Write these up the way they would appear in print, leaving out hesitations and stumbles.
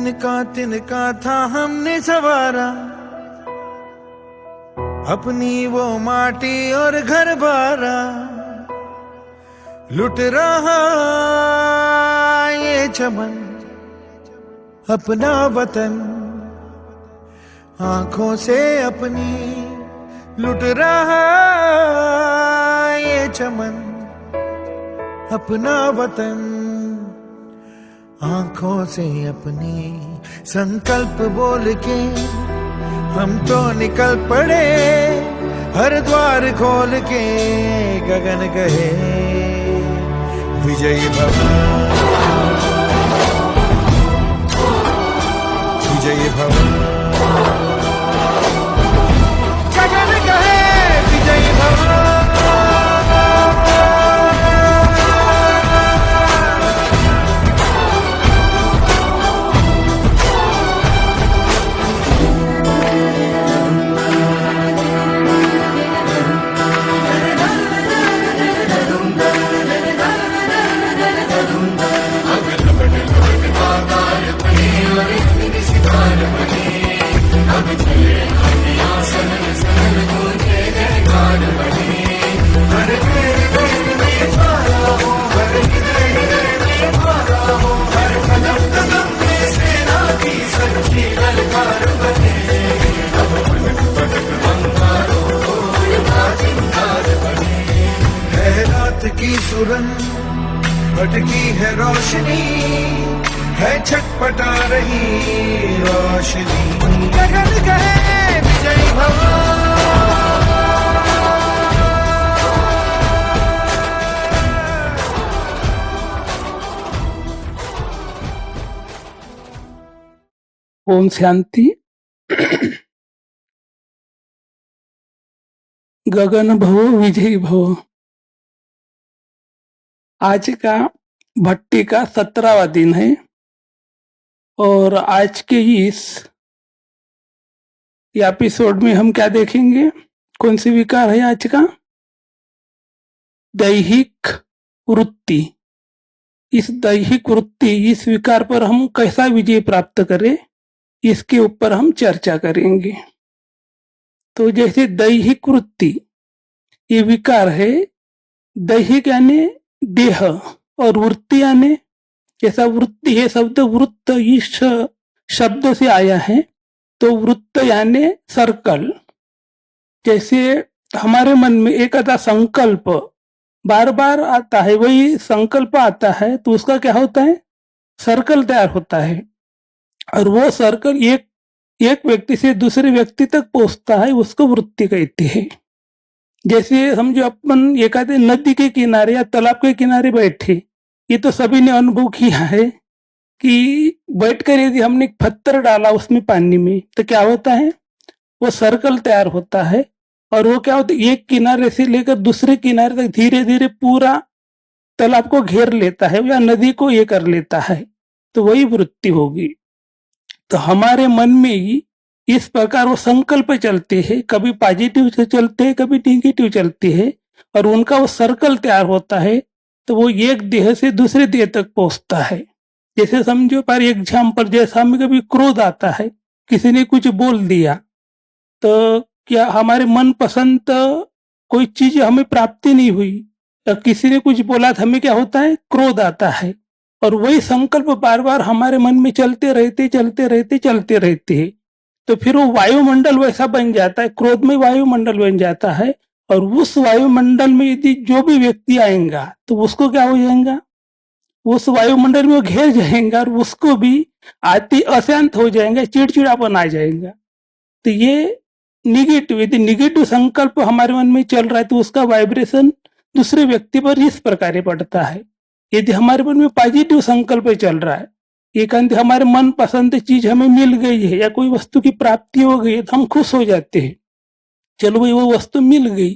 तिनका था हमने सवारा, अपनी वो माटी और घर बारा। लुट रहा ये चमन अपना वतन, आंखों से अपनी लुट रहा ये चमन अपना वतन, आंखों से अपनी। संकल्प बोल के हम तो निकल पड़े, हर द्वार खोल के गगन गए विजयी भव, विजयी भव, गगन गए विजयी भव। की सुरंग भटकी है रोशनी, है छटपटा रही रोशनी, गगन गए विजयी भव। ओम शांति। गगन भव विजयी भव। आज का भट्टी का 17वां दिन है और आज के इस एपिसोड में हम क्या देखेंगे, कौन सी विकार है आज का? दैहिक वृत्ति। इस दैहिक वृत्ति, इस विकार पर हम कैसा विजय प्राप्त करें, इसके ऊपर हम चर्चा करेंगे। तो जैसे दैहिक वृत्ति ये विकार है, दैहिक यानी देह और वृत्ति यानी, जैसा वृत्ति है शब्द वृत्त इस शब्द से आया है, तो वृत्त यानी सर्कल। जैसे हमारे मन में एक आता संकल्प बार बार आता है, वही संकल्प आता है तो उसका क्या होता है, सर्कल तैयार होता है। और वो सर्कल एक व्यक्ति से दूसरे व्यक्ति तक पहुंचता है, उसको वृत्ति कहते हैं। जैसे समझो अपन एक आधे नदी के किनारे या तालाब के किनारे बैठे, ये तो सभी ने अनुभव किया है कि बैठकर यदि हमने एक पत्थर डाला उसमें पानी में तो क्या होता है, वो सर्कल तैयार होता है। और वो क्या होता है, एक किनारे से लेकर दूसरे किनारे तक धीरे धीरे पूरा तालाब को घेर लेता है या नदी को ये कर लेता है, तो वही वृत्ति होगी। तो हमारे मन में ही इस प्रकार वो संकल्प चलते हैं, कभी पॉजिटिव से चलते हैं, कभी नेगेटिव चलते हैं, और उनका वो सर्कल तैयार होता है, तो वो एक देह से दूसरे देह तक पहुंचता है। जैसे समझो पर एग्जाम्पल, जैसा हमें कभी क्रोध आता है, किसी ने कुछ बोल दिया, तो क्या हमारे मन पसंद कोई चीज हमें प्राप्ति नहीं हुई, तो किसी ने कुछ बोला तो हमें क्या होता है, क्रोध आता है। और वही संकल्प बार बार हमारे मन में चलते रहते हैं, तो फिर वो वायुमंडल वैसा बन जाता है, क्रोध में वायुमंडल बन जाता है। और उस वायुमंडल में यदि जो भी व्यक्ति आएगा तो उसको क्या हो जाएगा, उस वायुमंडल में वो घेर जाएगा और उसको भी आती अशांत हो जाएगा, चिड़चिड़ापन आ जाएगा। तो ये निगेटिव, यदि निगेटिव संकल्प हमारे मन में चल रहा है तो उसका वाइब्रेशन दूसरे व्यक्ति पर इस प्रकार पड़ता है। यदि हमारे मन में पॉजिटिव संकल्प चल रहा है, एकांत हमारे मन पसंद चीज हमें मिल गई है या कोई वस्तु की प्राप्ति हो गई है तो हम खुश हो जाते हैं, चलो भाई वो वस्तु मिल गई,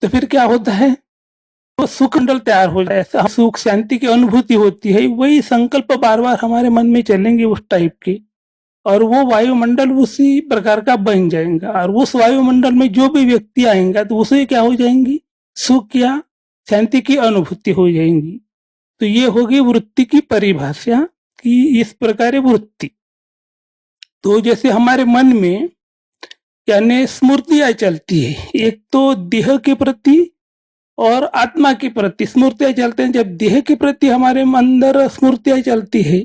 तो फिर क्या होता है, वो सुख मंडल तैयार हो जाए, सुख शांति की अनुभूति होती है। वही संकल्प बार बार हमारे मन में चलेंगे उस टाइप के, और वो वायुमंडल उसी प्रकार का बन जाएगा। और उस वायुमंडल में जो भी व्यक्ति आएगा तो उसे क्या हो जाएंगी, सुख या शांति की अनुभूति हो जाएंगी। तो ये होगी वृत्ति की परिभाषा कि इस प्रकार वृत्ति। तो जैसे हमारे मन में यानी स्मृतियां चलती है, एक तो देह के प्रति और आत्मा के प्रति स्मृतियां चलते हैं। जब देह के प्रति हमारे अंदर स्मृतियां चलती है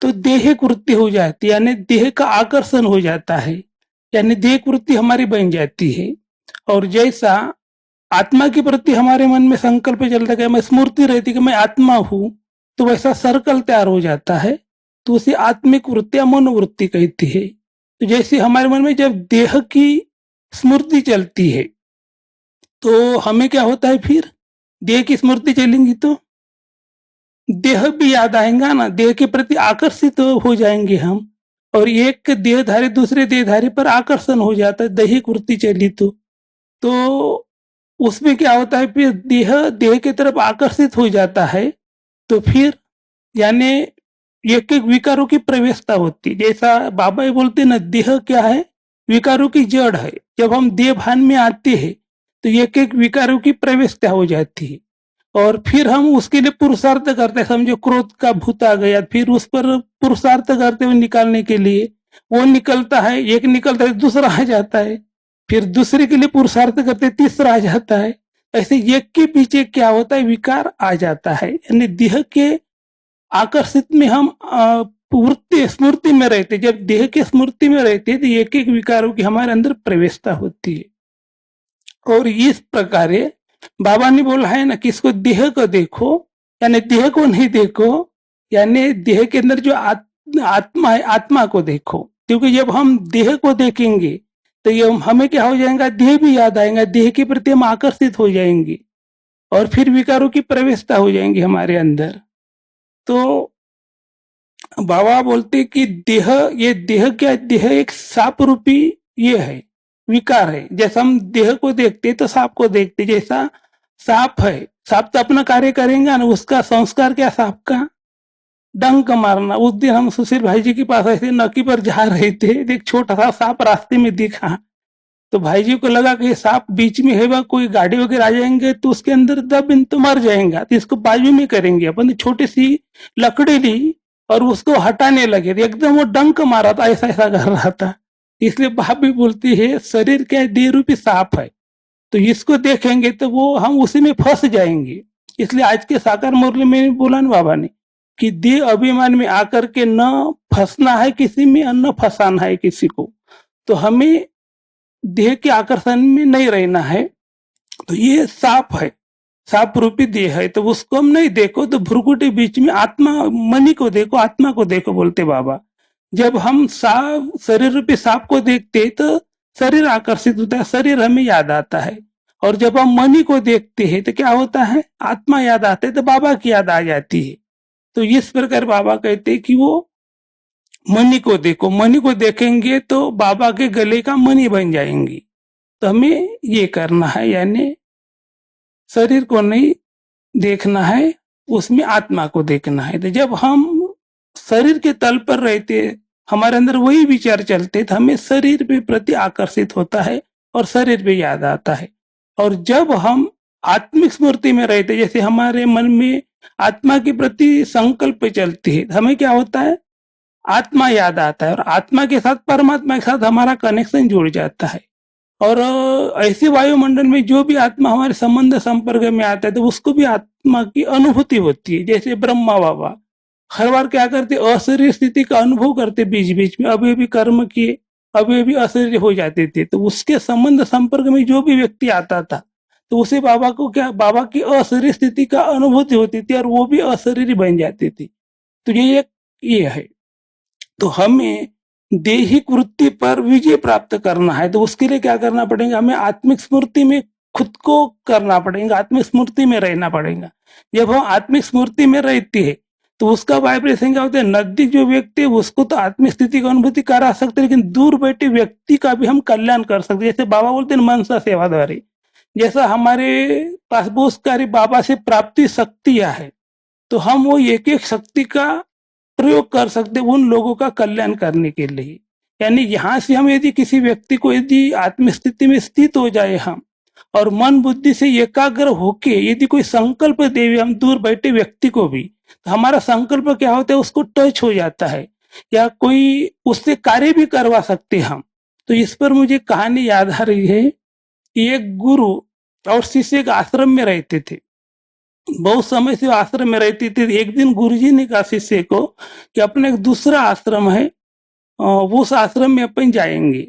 तो देह कृत्य हो जाती है, यानी देह का आकर्षण हो जाता है, यानी देह कृत्य हमारी बन जाती है। और जैसा आत्मा के प्रति हमारे मन में संकल्प चलता है, मैं स्मृति रहती कि मैं आत्मा हूं, तो वैसा सर्कल तैयार हो जाता है, तो उसे आत्मिक वृत्ति या मनोवृत्ति कहती है। तो जैसे हमारे मन में जब देह की स्मृति चलती है तो हमें क्या होता है, फिर देह की स्मृति चलेंगी तो देह भी याद आएगा ना, देह के प्रति आकर्षित तो हो जाएंगे हम, और एक देहधारी दूसरे देहधारी पर आकर्षण हो जाता है, दैहिक वृत्ति चली तो उसमें क्या होता है, फिर देह देह की तरफ आकर्षित हो जाता है, तो फिर यानी एक एक विकारों की प्रवेशता होती, जैसा बाबा ये बोलते ना, देह क्या है, विकारों की जड़ है। जब हम देह भान में आते हैं तो एक एक विकारों की प्रवेशता हो जाती है, और फिर हम उसके लिए पुरुषार्थ करते हैं। समझो क्रोध का भूत आ गया, फिर उस पर पुरुषार्थ करते हुए निकालने के लिए, वो निकलता है, एक निकलता है, दूसरा आ जाता है, फिर दूसरे के लिए पुरुषार्थ करते तीसरा आ जाता है। ऐसे एक के पीछे क्या होता है, विकार आ जाता है। यानी देह के आकर्षित में हम वृत्ति स्मृति में रहते, जब देह के स्मृति में रहते तो एक एक विकारों की हमारे अंदर प्रवेशता होती है। और इस प्रकार बाबा ने बोला है ना कि इसको देह को देखो, यानी देह को नहीं देखो, यानी देह के अंदर जो आत्मा है, आत्मा को देखो। क्योंकि जब हम देह को देखेंगे तो ये हमें क्या हो जाएगा, देह भी याद आएगा, देह के प्रति हम आकर्षित हो जाएंगे, और फिर विकारों की प्रवेशता हो जाएंगी हमारे अंदर। तो बाबा बोलते कि देह, ये देह क्या, देह एक सांप रूपी ये है, विकार है। जैसा हम देह को देखते तो सांप को देखते, जैसा सांप है, सांप तो अपना कार्य करेंगे ना, उसका संस्कार क्या, सांप का डंक मारना। उस दिन हम सुशील भाई जी के पास ऐसे नकी पर जा रहे थे, एक छोटा सा सांप रास्ते में दिखा, तो भाई जी को लगा कि ये सांप बीच में है, वह कोई गाड़ी वगैरह आ जाएंगे तो उसके अंदर दब इन तो मर जाएगा, तो इसको बाजू में करेंगे। अपन छोटी सी लकड़ी ली और उसको हटाने लगे, एकदम वो डंक मारा था, ऐसा ऐसा कर रहा था। इसलिए बाप भी बोलती है शरीर क्या है, देह रूपी सांप है, तो इसको देखेंगे तो वो हम उसी में फंस जाएंगे। इसलिए आज के साकार मुरली में बोला ना बाबा ने कि देह अभिमान में आकर के न फंसना है किसी में और न फंसाना है किसी को, तो हमें देह के आकर्षण में नहीं रहना है। तो ये सांप है, सांप रूपी देह है, तो उसको हम नहीं देखो, तो भ्रुकुटी बीच में आत्मा, मनी को देखो, आत्मा को देखो बोलते बाबा। जब हम सांप, शरीर रूपी सांप को देखते तो शरीर आकर्षित होता है, शरीर हमें याद आता है। और जब हम मनी को देखते हैं तो क्या होता है, आत्मा याद आते है, तो बाबा की याद आ जाती है। तो इस प्रकार बाबा कहते हैं कि वो मनी को देखो, मनी को देखेंगे तो बाबा के गले का मनी बन जाएंगी। तो हमें ये करना है, यानी शरीर को नहीं देखना है, उसमें आत्मा को देखना है। तो जब हम शरीर के तल पर रहते, हमारे अंदर वही विचार चलते, तो हमें शरीर के प्रति आकर्षित होता है और शरीर पे याद आता है। और जब हम आत्मिक स्मृति में रहते, जैसे हमारे मन में आत्मा के प्रति संकल्प चलती है, हमें क्या होता है, आत्मा याद आता है, और आत्मा के साथ परमात्मा के साथ हमारा कनेक्शन जुड़ जाता है। और ऐसे वायुमंडल में जो भी आत्मा हमारे संबंध संपर्क में आता है तो उसको भी आत्मा की अनुभूति होती है। जैसे ब्रह्मा बाबा हर बार क्या करते, अशरीर स्थिति का अनुभव करते, बीच बीच में अभी भी कर्म किए, अभी भी अशरीर हो जाते थे, तो उसके संबंध संपर्क में जो भी व्यक्ति आता था तो उसे बाबा को क्या, बाबा की अशरीर स्थिति का अनुभूति होती थी और वो भी अशरीर बन जाती थी। तो ये एक ये है। तो हमें देहिक वृत्ति पर विजय प्राप्त करना है, तो उसके लिए क्या करना पड़ेगा, हमें आत्मिक स्मृति में खुद को करना पड़ेगा, आत्मिक स्मृति में रहना पड़ेगा। जब हम आत्मिक स्मृति में रहते हैं तो उसका वाइब्रेशन क्या होता है, नजदीक जो व्यक्ति है उसको तो आत्मिक स्थिति की अनुभूति करा सकते, लेकिन दूर बैठे व्यक्ति का भी हम कल्याण कर सकते। जैसे बाबा बोलते हैं मनसा सेवाधारी, जैसा हमारे पास बहुत सारी बाबा से प्राप्ति शक्तियां है, तो हम वो एक एक शक्ति का प्रयोग कर सकते उन लोगों का कल्याण करने के लिए। यानी यहाँ से हम यदि किसी व्यक्ति को यदि आत्मस्थिति में स्थित हो जाए हम, और मन बुद्धि से एकाग्र होके यदि कोई संकल्प देवे हम दूर बैठे व्यक्ति को भी, तो हमारा संकल्प क्या होता है, उसको टच हो जाता है। या कोई उससे कार्य भी करवा सकते हम। तो इस पर मुझे कहानी याद आ रही है कि एक गुरु और शिष्य एक आश्रम में रहते थे। बहुत समय से आश्रम में रहते थे। एक दिन गुरुजी ने कहा शिष्य को कि अपना एक दूसरा आश्रम है, वो उस आश्रम में अपन जाएंगे।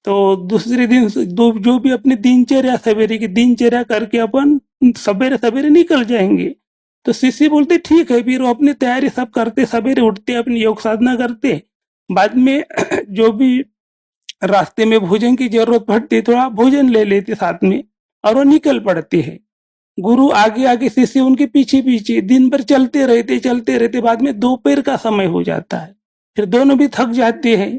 तो दूसरे दिन जो भी अपनी दिनचर्या सवेरे की दिनचर्या करके अपन सवेरे सवेरे निकल जाएंगे। तो शिष्य बोलते ठीक है। फिर वो अपनी तैयारी सब करते, सवेरे उठते, अपनी योग साधना करते, बाद में जो भी रास्ते में भोजन की जरूरत पड़ती थोड़ा भोजन ले लेते साथ में, और वो निकल पड़ते हैं। गुरु आगे आगे, शिष्य उनके पीछे पीछे दिन भर चलते रहते। बाद में दोपहर का समय हो जाता है। फिर दोनों भी थक जाते हैं।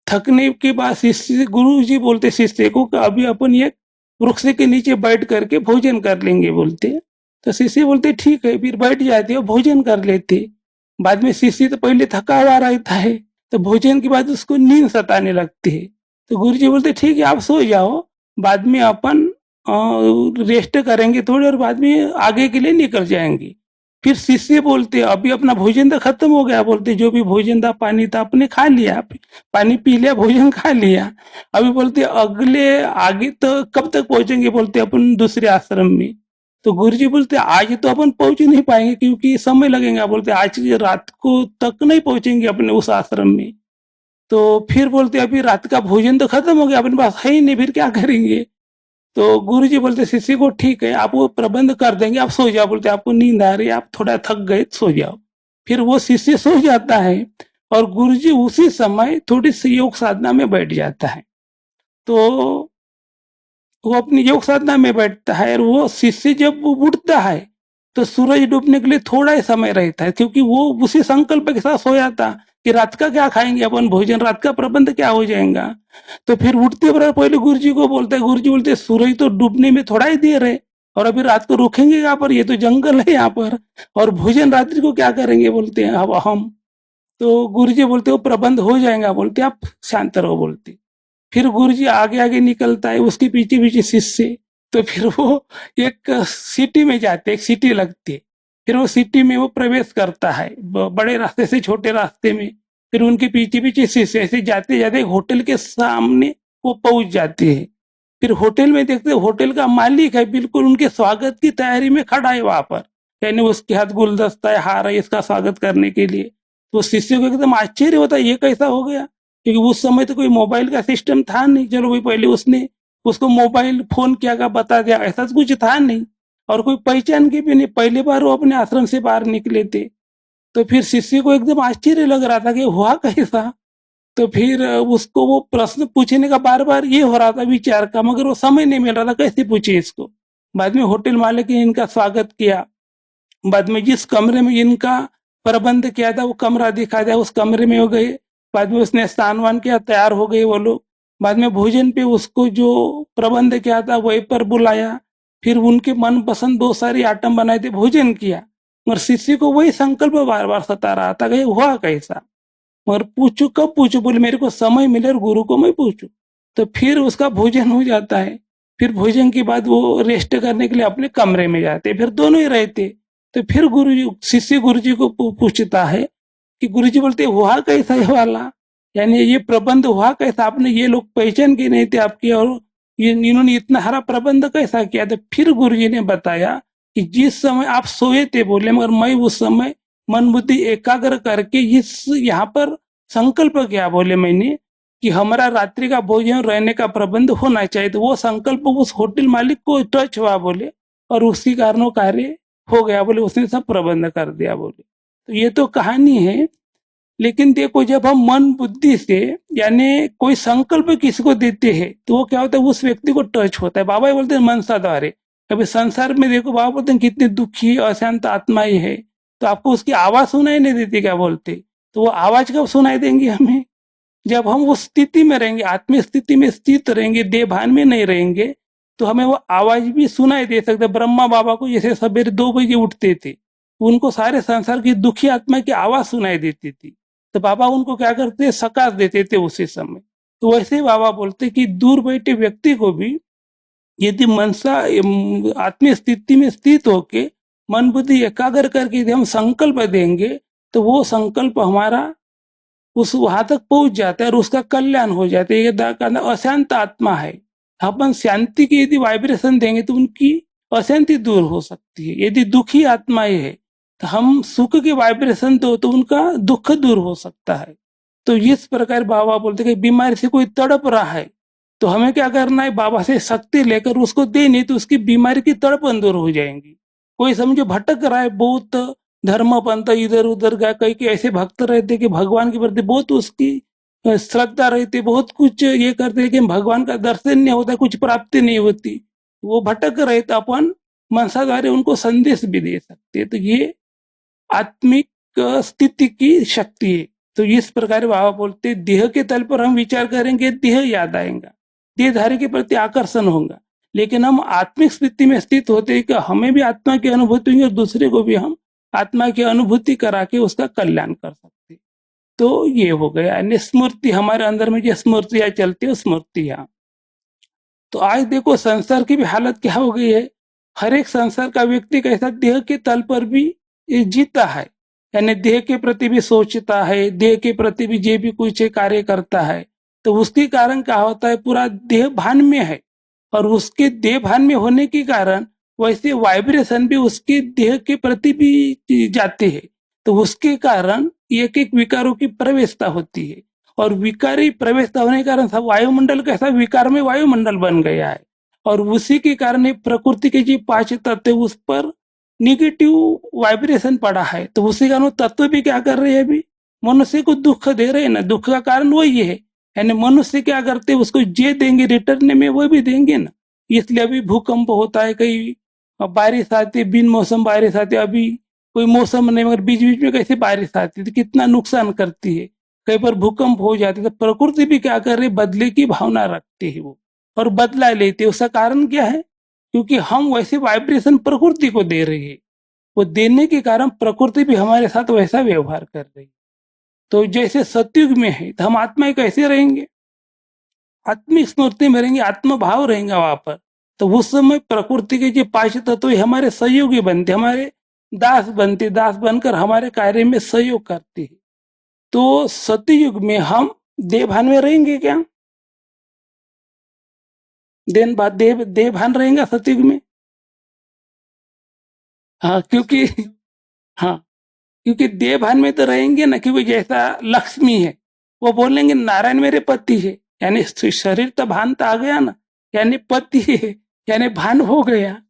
थकने के बाद शिष्य, गुरु जी बोलते शिष्य को कि अभी अपन ये वृक्ष के नीचे बैठ करके भोजन कर लेंगे बोलते। तो शिष्य बोलते ठीक है। फिर बैठ जाते और भोजन कर लेते। बाद में शिष्य तो पहले थका हुआ रहता है, तो भोजन के बाद उसको नींद सताने लगती है। तो गुरु जी बोलते ठीक है, आप सो जाओ, बाद में अपन रेस्ट करेंगे थोड़ी, और बाद में आगे के लिए निकल जाएंगे। फिर शिष्य बोलते अभी अपना भोजन तो खत्म हो गया बोलते, जो भी भोजन था, पानी था, आपने खा लिया, पानी पी लिया, भोजन खा लिया। अभी बोलते अगले आगे तो कब तक पहुंचेंगे बोलते अपन दूसरे आश्रम में। तो गुरु जी बोलते आज तो अपन पहुंच नहीं पाएंगे क्योंकि समय लगेगा बोलते, आज रात को तक नहीं पहुंचेंगे अपने उस आश्रम में। तो फिर बोलते अभी रात का भोजन तो खत्म हो गया, अपने पास है ही नहीं, फिर क्या करेंगे। तो गुरुजी बोलते शिष्य को ठीक है, आप वो प्रबंध कर देंगे, आप सो जाओ बोलते, आपको नींद आ रही है, आप थोड़ा थक गए, सो जाओ। फिर वो शिष्य सो जाता है और गुरुजी उसी समय थोड़ी सी योग साधना में बैठ जाता है। तो वो अपनी योग साधना में बैठता है, और वो शिष्य जब वो उठता है तो सूरज डूबने के लिए थोड़ा ही समय रहता है, क्योंकि वो उसी संकल्प के साथ सोया था कि रात का क्या खाएंगे अपन भोजन, रात का प्रबंध क्या हो जाएगा। तो फिर उठते बार पहले गुरुजी को बोलते हैं, गुरुजी बोलते सूरज तो डूबने में थोड़ा ही देर है, और अभी रात को रुकेंगे यहाँ पर, ये तो जंगल है यहाँ पर, और भोजन रात्रि को क्या करेंगे बोलते हैं अब हम। तो गुरुजी बोलते वो प्रबंध हो जाएगा बोलते, आप शांत रहो बोलते। फिर गुरुजी आगे आगे निकलता है, उसके पीछे पीछे शिष्य। तो फिर वो एक सिटी में जाते, एक सिटी लगती है। फिर वो सिटी में वो प्रवेश करता है, बड़े रास्ते से छोटे रास्ते में। फिर उनके पीछे पीछे शिष्य, ऐसे जाते जाते होटल के सामने वो पहुंच जाते हैं। फिर होटल में देखते होटल का मालिक है, बिल्कुल उनके स्वागत की तैयारी में खड़ा है वहां पर, यानी उसके हाथ गुलदस्ता है, हार है इसका स्वागत करने के लिए। तो शिष्य को एकदम आश्चर्य होता है, ये कैसा हो गया, क्योंकि उस समय तो कोई मोबाइल का सिस्टम था नहीं। चलो भाई पहले उसने उसको मोबाइल फोन किया का बता दिया, ऐसा कुछ था नहीं, और कोई पहचान के भी नहीं, पहली बार वो अपने आश्रम से बाहर निकले थे। तो फिर शिष्य को एकदम आश्चर्य लग रहा था कि हुआ कैसा। तो फिर उसको वो प्रश्न पूछने का बार बार ये हो रहा था विचार का, मगर वो समय नहीं मिल रहा था कैसे पूछे इसको। बाद में होटल मालिक ने इनका स्वागत किया, बाद में जिस कमरे में इनका प्रबंध किया था वो कमरा दिखा दिया, उस कमरे में हो गए। बाद में उसने स्नान वान किया, तैयार हो गए वो लोग। बाद में भोजन पे उसको जो प्रबंध किया था वहीं पर बुलाया। फिर उनके मन पसंद बहुत सारी आइटम बनाए थे, भोजन किया। मगर शिष्य को वही संकल्प बार बार सता रहा था कि हुआ कैसा। मगर पूछू कब पूछू, बोले मेरे को समय मिले और गुरु को मैं पूछू। तो फिर उसका भोजन हो जाता है। फिर भोजन के बाद वो रेस्ट करने के लिए अपने कमरे में जाते, फिर दोनों ही रहते। तो फिर गुरुजी, शिष्य गुरुजी को पूछता है कि गुरुजी बोलते हुआ कैसा ये वाला, यानी ये प्रबंध हुआ कैसा, आपने ये लोग पहचान के नहीं थे आपकी, और ये इन्होंने इतना हरा प्रबंध कैसा किया। तो फिर गुरुजी ने बताया कि जिस समय आप सोए थे बोले, मगर मैं उस समय मन बुद्धि एकाग्र करके इस यहाँ पर संकल्प किया बोले मैंने कि हमारा रात्रि का भोजन रहने का प्रबंध होना चाहिए। तो वो संकल्प उस होटल मालिक को टच हुआ बोले, और उसी कारण वो कार्य हो गया बोले, उसने सब प्रबंध कर दिया बोले। तो ये तो कहानी है, लेकिन देखो जब हम मन बुद्धि से यानी कोई संकल्प किसी को देते हैं तो वो क्या होता है, उस व्यक्ति को टच होता है। बाबा बोलते हैं मनसा द्वारे। अभी संसार में देखो बाबा बोलते हैं कितनी दुखी अशांत आत्माएं है, तो आपको उसकी आवाज सुनाई नहीं देती क्या बोलते। तो वो आवाज कब सुनाई देंगी हमें, जब हम उस स्थिति में रहेंगे, आत्मीय स्थिति में स्थित रहेंगे, देह भान में नहीं रहेंगे, तो हमें वो आवाज भी सुनाई दे सकते। ब्रह्मा बाबा को जैसे सवेरे 2 बजे उठते थे, उनको सारे संसार की दुखी आत्मा की आवाज सुनाई देती थी, तो बाबा उनको क्या करते, सकाश देते थे उसी समय। तो वैसे बाबा बोलते कि दूर बैठे व्यक्ति को भी यदि मनसा आत्मीय स्थिति में स्थित होके मन बुद्धि एकाग्र करके यदि हम संकल्प देंगे, तो वो संकल्प हमारा उस वहां तक पहुंच जाता है और उसका कल्याण हो जाता है। ये अशांत आत्मा है, अपन शांति की यदि वाइब्रेशन देंगे तो उनकी अशांति दूर हो सकती है। यदि दुखी आत्माएं है तो हम सुख के वाइब्रेशन दो तो उनका दुख दूर हो सकता है। तो इस प्रकार बाबा बोलते कि बीमारी से कोई तड़प रहा है तो हमें क्या करना है, बाबा से शक्ति लेकर उसको देनी, तो उसकी बीमारी की तड़पन दूर हो जाएंगी। कोई समझो भटक रहा है, बहुत धर्म पंथ इधर उधर गया, कई के ऐसे भक्त रहते कि भगवान के प्रति बहुत उसकी श्रद्धा रहती, बहुत कुछ ये करते, लेकिन भगवान का दर्शन नहीं होता, कुछ प्राप्ति नहीं होती, वो भटक रहे, तो अपन मनसा द्वारा उनको संदेश भी दे सकते हैं। तो ये आत्मिक स्थिति की शक्ति है। तो इस प्रकार बाबा बोलते देह के तल पर हम विचार करेंगे, देह याद आएगा, देहधारी के प्रति आकर्षण होगा, लेकिन हम आत्मिक स्थिति में स्थित होते हैं कि हमें भी आत्मा की अनुभूति होगी और दूसरे को भी हम आत्मा की अनुभूति करा के उसका कल्याण कर सकते। तो ये हो गया, यानी स्मृति हमारे अंदर में जो स्मृतियां चलती है, स्मृतियां। तो आज देखो संसार की भी हालत क्या हो गई है, हर एक संसार का व्यक्ति कैसा देह के तल पर भी जीता है, यानी देह के प्रति भी सोचता है, देह के प्रति भी जो भी कुछ कार्य करता है, तो उसके कारण क्या होता है, पूरा देह भान में है, और उसके देह भान में होने के कारण वैसे वाइब्रेशन भी उसके देह के प्रति भी जाते हैं। तो उसके कारण एक एक विकारों की प्रवेशता होती है, और विकारी प्रवेशता होने के कारण सब वायुमंडल कैसा विकार में वायुमंडल बन गया है, और उसी के कारण ये प्रकृति के जो पांच तत्व उस पर निगेटिव वाइब्रेशन पड़ा है। तो उसी कारण तत्व भी क्या कर रहे हैं, अभी मनुष्य को दुख दे रहे हैं ना, दुख का कारण वही है, यानी मनुष्य क्या करते हैं, उसको जे देंगे रिटर्न में वो भी देंगे ना। इसलिए अभी भूकंप होता है, कहीं बारिश आती है, बिन मौसम बारिश आती है, अभी कोई मौसम नहीं मगर बीच बीच में कैसे बारिश आती है तो कितना नुकसान करती है, कहीं पर भूकंप हो जाते, तो प्रकृति भी क्या कर रही है, बदले की भावना रखती है वो, और बदला लेती है। उसका कारण क्या है, क्योंकि हम वैसे वाइब्रेशन प्रकृति को दे रहे हैं, वो देने के कारण प्रकृति भी हमारे साथ वैसा व्यवहार कर रही है। तो जैसे सतयुग में है तो हम आत्मा कैसे रहेंगे, आत्मिक स्मृति में रहेंगे, आत्मभाव रहेंगे वहां पर। तो उस समय प्रकृति के जो पांच तत्व हमारे सहयोगी बनते, हमारे दास बनते, दास बनकर हमारे कार्य में सहयोग करते हैं। तो सतयुग में हम देह भान में रहेंगे क्या, देह भान रहेगा सतयुग में। हाँ क्योंकि हाँ क्योंकि देह भान में तो रहेंगे ना, क्योंकि जैसा लक्ष्मी है वो बोलेंगे नारायण मेरे पति है, यानी शरीर तो भान तो आ गया ना, यानी पति है, यानी भान हो गया,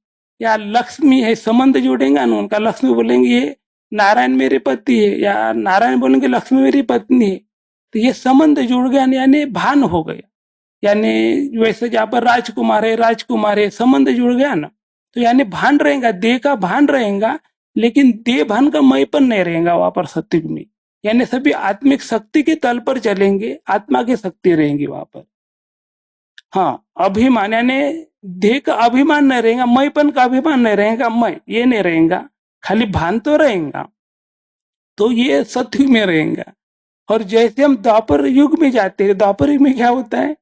या लक्ष्मी है संबंध जुड़ेगा ना उनका, लक्ष्मी बोलेंगे ये नारायण मेरे पति है, या नारायण बोलेंगे लक्ष्मी मेरी पत्नी है, तो ये संबंध जुड़ गया यानी भान हो गया। यानी वैसे जहाँ पर राजकुमार है संबंध जुड़ गया ना, तो यानी भान रहेगा, देह का भान रहेगा, लेकिन देह भान का मयपन नहीं रहेगा वहां पर सत्युग में। यानी सभी आत्मिक शक्ति के तल पर चलेंगे, आत्मा की शक्ति रहेंगी वहां पर। हाँ अभिमान यानी देह का अभिमान नहीं रहेगा, मयपन का अभिमान नहीं रहेगा, मैं ये नहीं रहेगा, खाली भान तो रहेगा। तो ये सत्युग में रहेगा। और जैसे हम द्वापर युग में जाते हैं, द्वापर युग में क्या होता है,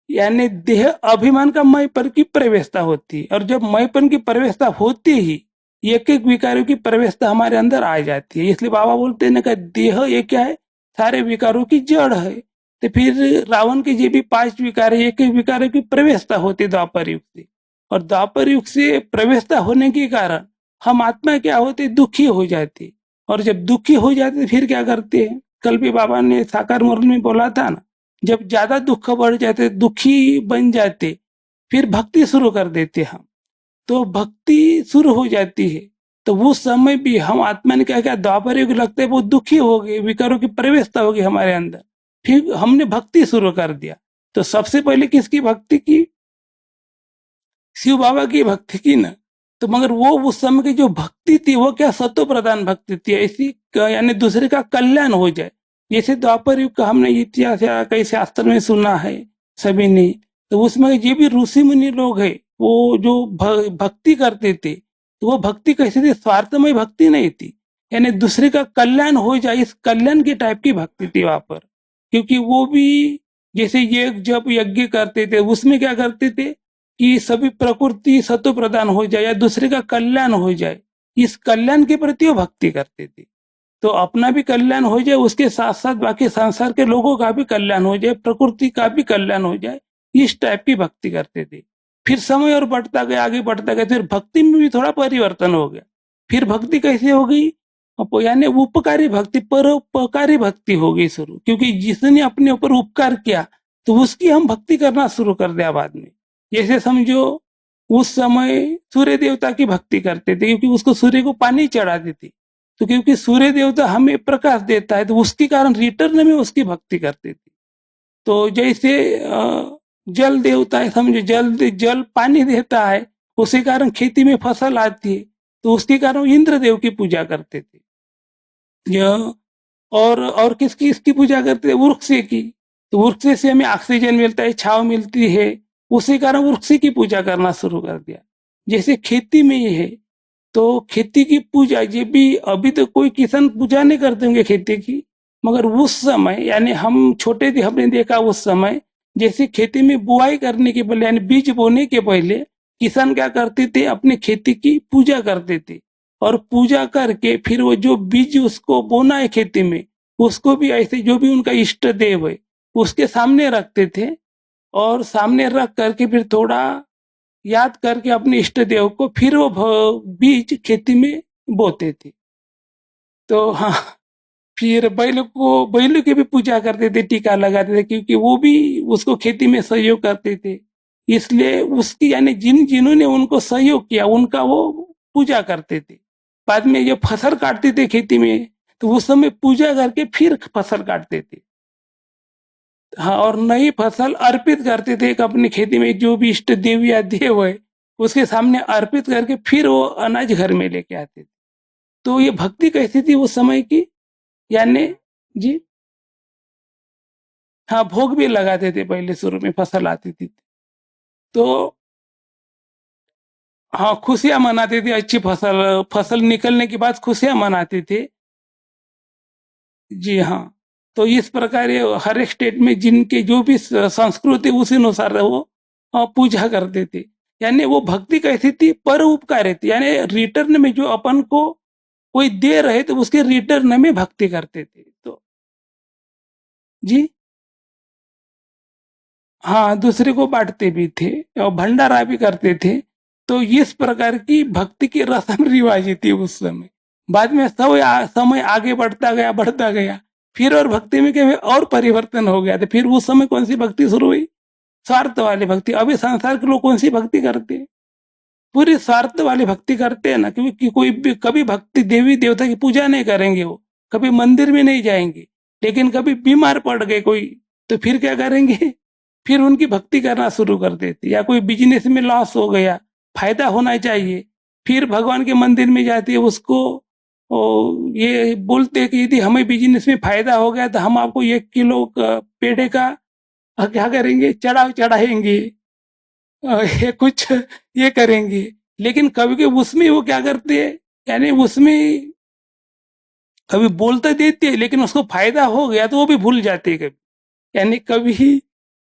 यानी देह अभिमान का मयपन की प्रवेशता होती है, और जब मयपन की प्रवेशता होती ही एक एक विकारों की प्रवेशता हमारे अंदर आ जाती है। इसलिए बाबा बोलते हैं ना, देह ये क्या है, सारे विकारों की जड़ है। तो फिर रावण के जो भी पांच विकार है, एक एक विकारों की प्रवेशता होती है द्वापर युग से, और द्वापर युग से प्रवेशता होने के कारण हम आत्मा क्या होते, दुखी हो जाती, और जब दुखी हो जाते फिर क्या करते हैं, कल भी बाबा ने साकार मुरली में बोला था ना, जब ज्यादा दुख बढ़ जाते, दुखी बन जाते, फिर भक्ति शुरू कर देते हम, तो भक्ति शुरू हो जाती है। तो वो समय भी हम आत्मा ने क्या क्या द्वापर युग लगते है वो दुखी हो गए, विकारों की प्रवेशता होगी हमारे अंदर, फिर हमने भक्ति शुरू कर दिया। तो सबसे पहले किसकी भक्ति की, शिव बाबा की भक्ति की ना। तो मगर वो उस समय की जो भक्ति थी वो क्या सत्व प्रधान भक्ति थी, ऐसी यानी दूसरे का कल्याण हो जाए। जैसे द्वापर युग का हमने इतिहास या कई शास्त्र में सुना है सभी ने, तो उसमें ये भी ऋषि मुनि लोग है, वो जो भक्ति करते थे, तो वो भक्ति कैसे थी, स्वार्थमय भक्ति नहीं थी, यानी दूसरे का कल्याण हो जाए, इस कल्याण की टाइप की भक्ति थी वहां पर। क्योंकि वो भी जैसे ये जब यज्ञ करते थे उसमें क्या करते थे कि सभी प्रकृति सत्व प्रदान हो जाए या दूसरे का कल्याण हो जाए, इस कल्याण के प्रति वो भक्ति करते थे। तो अपना भी कल्याण हो जाए, उसके साथ साथ बाकी संसार के लोगों का भी कल्याण हो जाए, प्रकृति का भी कल्याण हो जाए, इस टाइप की भक्ति करते थे। फिर समय और बढ़ता गया, आगे बढ़ता गया, फिर भक्ति में भी थोड़ा परिवर्तन हो गया। फिर भक्ति कैसे हो गई, यानी उपकारी भक्ति, परोपकारी भक्ति हो गई शुरू, क्योंकि जिसने अपने ऊपर उपकार किया तो उसकी हम भक्ति करना शुरू कर दिया बाद में। जैसे समझो उस समय सूर्य देवता की भक्ति करते थे, क्योंकि उसको सूर्य को पानी चढ़ाते थे, तो क्योंकि सूर्य देवता हमें प्रकाश देता है तो उसके कारण रिटर्न में उसकी भक्ति करते थे। तो जैसे जल देवता है, समझो जल जल पानी देता है, उसी कारण खेती में फसल आती है, तो उसके कारण इंद्र देव की पूजा करते थे। यह और किसकी इसकी पूजा करते थे, वृक्ष की। तो वृक्ष से हमें ऑक्सीजन मिलता है, छाव मिलती है, उसी कारण वृक्ष की पूजा करना शुरू कर दिया। जैसे खेती में ये है, तो खेती की पूजा ये भी, अभी तो कोई किसान पूजा नहीं करते होंगे खेती की, मगर उस समय यानी हम छोटे थे, हमने देखा उस समय जैसे खेती में बुआई करने के पहले यानी बीज बोने के पहले किसान क्या करते थे, अपने खेती की पूजा करते थे, और पूजा करके फिर वो जो बीज उसको बोना है खेती में, उसको भी ऐसे जो भी उनका इष्ट देव है उसके सामने रखते थे, और सामने रख करके फिर थोड़ा याद करके अपने इष्ट देव को फिर वो बीज खेती में बोते थे। तो हाँ, फिर बैलों की भी पूजा करते थे, टीका लगाते थे, क्योंकि वो भी उसको खेती में सहयोग करते थे, इसलिए उसकी यानी जिन्होंने उनको सहयोग किया उनका वो पूजा करते थे। बाद में जो फसल काटते थे खेती में, तो उस समय पूजा करके फिर फसल काटते थे। हाँ, और नई फसल अर्पित करते थे एक अपनी खेती में, जो भी इष्ट देव या देव है उसके सामने अर्पित करके फिर वो अनाज घर में लेके आते थे। तो ये भक्ति कैसी थी उस समय की, यानी जी हाँ, भोग भी लगाते थे पहले शुरू में फसल आती थी तो। हाँ, खुशियां मनाते थे, अच्छी फसल फसल निकलने के बाद खुशियां मनाते थे। जी हाँ, तो इस प्रकार ये हर एक स्टेट में जिनके जो भी संस्कृति उसी अनुसार वो पूजा करते थे। यानी वो भक्ति कैसी थी, परोपकारी थी, यानी रिटर्न में जो अपन को कोई दे रहे तो उसके रिटर्न में भक्ति करते थे। तो जी हाँ, दूसरे को बांटते भी थे और भंडारा भी करते थे। तो इस प्रकार की भक्ति की रस्म रिवाज थी उस समय। बाद में समय आगे बढ़ता गया, फिर और भक्ति में क्या और परिवर्तन हो गया। तो फिर उस समय कौन सी भक्ति शुरू हुई, स्वार्थ वाली भक्ति। अभी संसार के लोग कौन सी भक्ति करते हैं, पूरी स्वार्थ वाली भक्ति करते हैं ना, क्योंकि कोई भी कभी भक्ति देवी देवता की पूजा नहीं करेंगे, वो कभी मंदिर में नहीं जाएंगे, लेकिन कभी बीमार पड़ गए कोई तो फिर क्या करेंगे, फिर उनकी भक्ति करना शुरू कर देते। या कोई बिजनेस में लॉस हो गया, फायदा होना चाहिए, फिर भगवान के मंदिर में जाते हैं, उसको ये बोलते हैं कि यदि हमें बिजनेस में फायदा हो गया तो हम आपको 1 किलो पेड़े का क्या करेंगे, चढ़ाएंगे, ये कुछ ये करेंगे। लेकिन कभी कभी उसमें वो क्या करते हैं, यानी उसमें कभी बोलते देते हैं लेकिन उसको फायदा हो गया तो वो भी भूल जाते हैं कभी, यानी कभी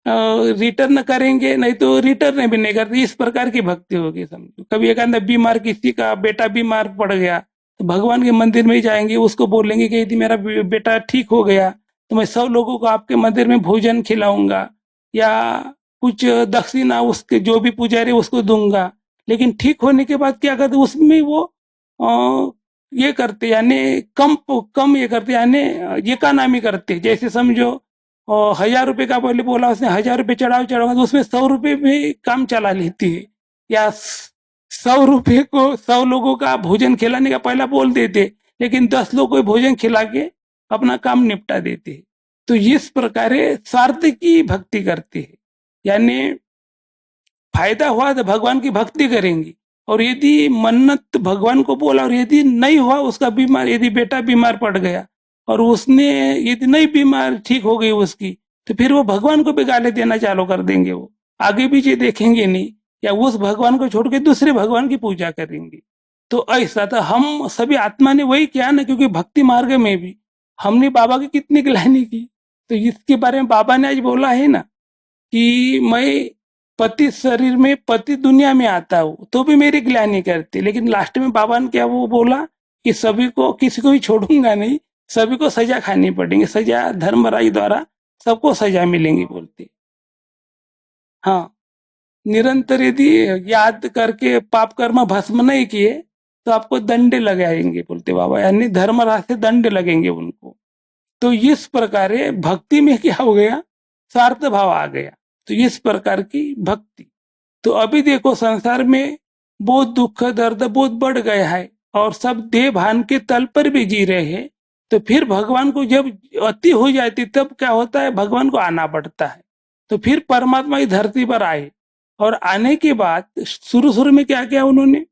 रिटर्न करेंगे नहीं तो रिटर्न भी नहीं करते। इस प्रकार की भक्ति होगी समझो। कभी एक आंधा बीमार, किसी का बेटा बीमार पड़ गया तो भगवान के मंदिर में ही जाएंगे, उसको बोलेंगे कि यदि मेरा बेटा ठीक हो गया तो मैं 100 लोगों को आपके मंदिर में भोजन खिलाऊंगा, या कुछ दक्षिणा उसके जो भी पुजारी उसको दूंगा। लेकिन ठीक होने के बाद क्या करते, उसमें वो ये करते, यानी कम कम ये करते, यानी एकानामी करते। जैसे समझो 1000 रुपए का पहले बोला उसने, 1000 रुपए चढ़ाओ तो उसमें 100 रुपए भी काम चला लेती है। या 100 रुपए को 100 लोगों का भोजन खिलाने का पहला बोल देते, लेकिन 10 लोग को भोजन खिला के अपना काम निपटा देते। तो इस प्रकार स्वार्थ की भक्ति करते हैं, यानी फायदा हुआ तो भगवान की भक्ति करेंगी, और यदि मन्नत भगवान को बोला और यदि नहीं हुआ उसका बीमार, यदि बेटा बीमार पड़ गया और उसने यदि नहीं बीमार ठीक हो गई उसकी, तो फिर वो भगवान को भी गाली देना चालू कर देंगे, वो आगे पीछे देखेंगे नहीं, या उस भगवान को छोड़ के दूसरे भगवान की पूजा करेंगे। तो ऐसा था, हम सभी आत्मा ने वही किया ना, क्योंकि भक्ति मार्ग में भी हमने बाबा की कितनी गिलानी की। तो इसके बारे में बाबा ने आज बोला है ना कि मैं पति शरीर में, पति दुनिया में आता हूँ तो भी मेरी ग्लानि करती, लेकिन लास्ट में बाबा ने क्या वो बोला कि सभी को, किसी को भी छोड़ूंगा नहीं, सभी को सजा खानी पड़ेगी, सजा धर्मराज द्वारा सबको सजा मिलेंगी बोलते। हाँ, निरंतर यदि याद करके पाप कर्म भस्म नहीं किए तो आपको दंड लगाएंगे बोलते बाबा, यानी धर्मराज से दंड लगेंगे उनको। तो इस प्रकार भक्ति में क्या हो गया, स्वार्थ भाव आ गया। तो इस प्रकार की भक्ति, तो अभी देखो संसार में बहुत दुख दर्द बहुत बढ़ गया है और सब देह भान के तल पर भी जी रहे हैं। तो फिर भगवान को जब अति हो जाती तब क्या होता है, भगवान को आना पड़ता है। तो फिर परमात्मा इस धरती पर आए और आने के बाद शुरू शुरू में क्या किया उन्होंने,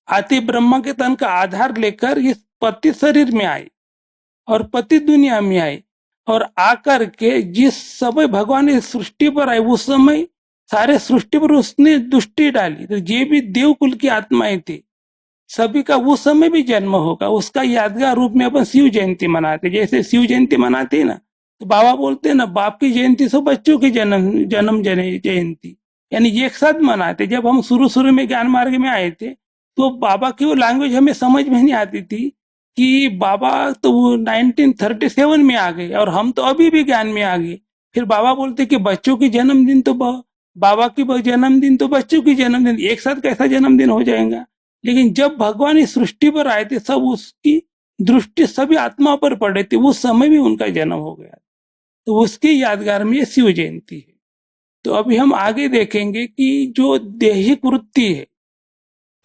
आते ब्रह्मा के तन का आधार लेकर इस पति शरीर में आए और पति दुनिया में आए और आकर के जिस समय भगवान इस सृष्टि पर आए उस समय सारे सृष्टि पर उसने दृष्टि डाली। तो ये भी देवकुल की आत्माएं थी, सभी का उस समय भी जन्म होगा। उसका यादगार रूप में अपन शिव जयंती मनाते, जैसे शिव जयंती मनाते हैं ना, तो बाबा बोलते हैं ना, बाप की जयंती सो बच्चों की जन्म जयंती, यानी एक साथ मनाते। जब हम शुरू शुरू में ज्ञान मार्ग में आए थे तो बाबा की वो लैंग्वेज हमें समझ में नहीं आती थी कि बाबा तो 1937 में आ गए और हम तो अभी भी ज्ञान में आ गए। फिर बाबा बोलते कि बच्चों की जन्मदिन तो बाबा की जन्मदिन तो बच्चों की जन्मदिन, एक साथ कैसा जन्मदिन हो जाएगा। लेकिन जब भगवान इस सृष्टि पर आए थे सब उसकी दृष्टि सभी आत्मा पर पड़े थे, उस समय भी उनका जन्म हो गया। तो उसके यादगार में ये शिव जयंती है। तो अभी हम आगे देखेंगे कि जो दैहिक वृत्ति है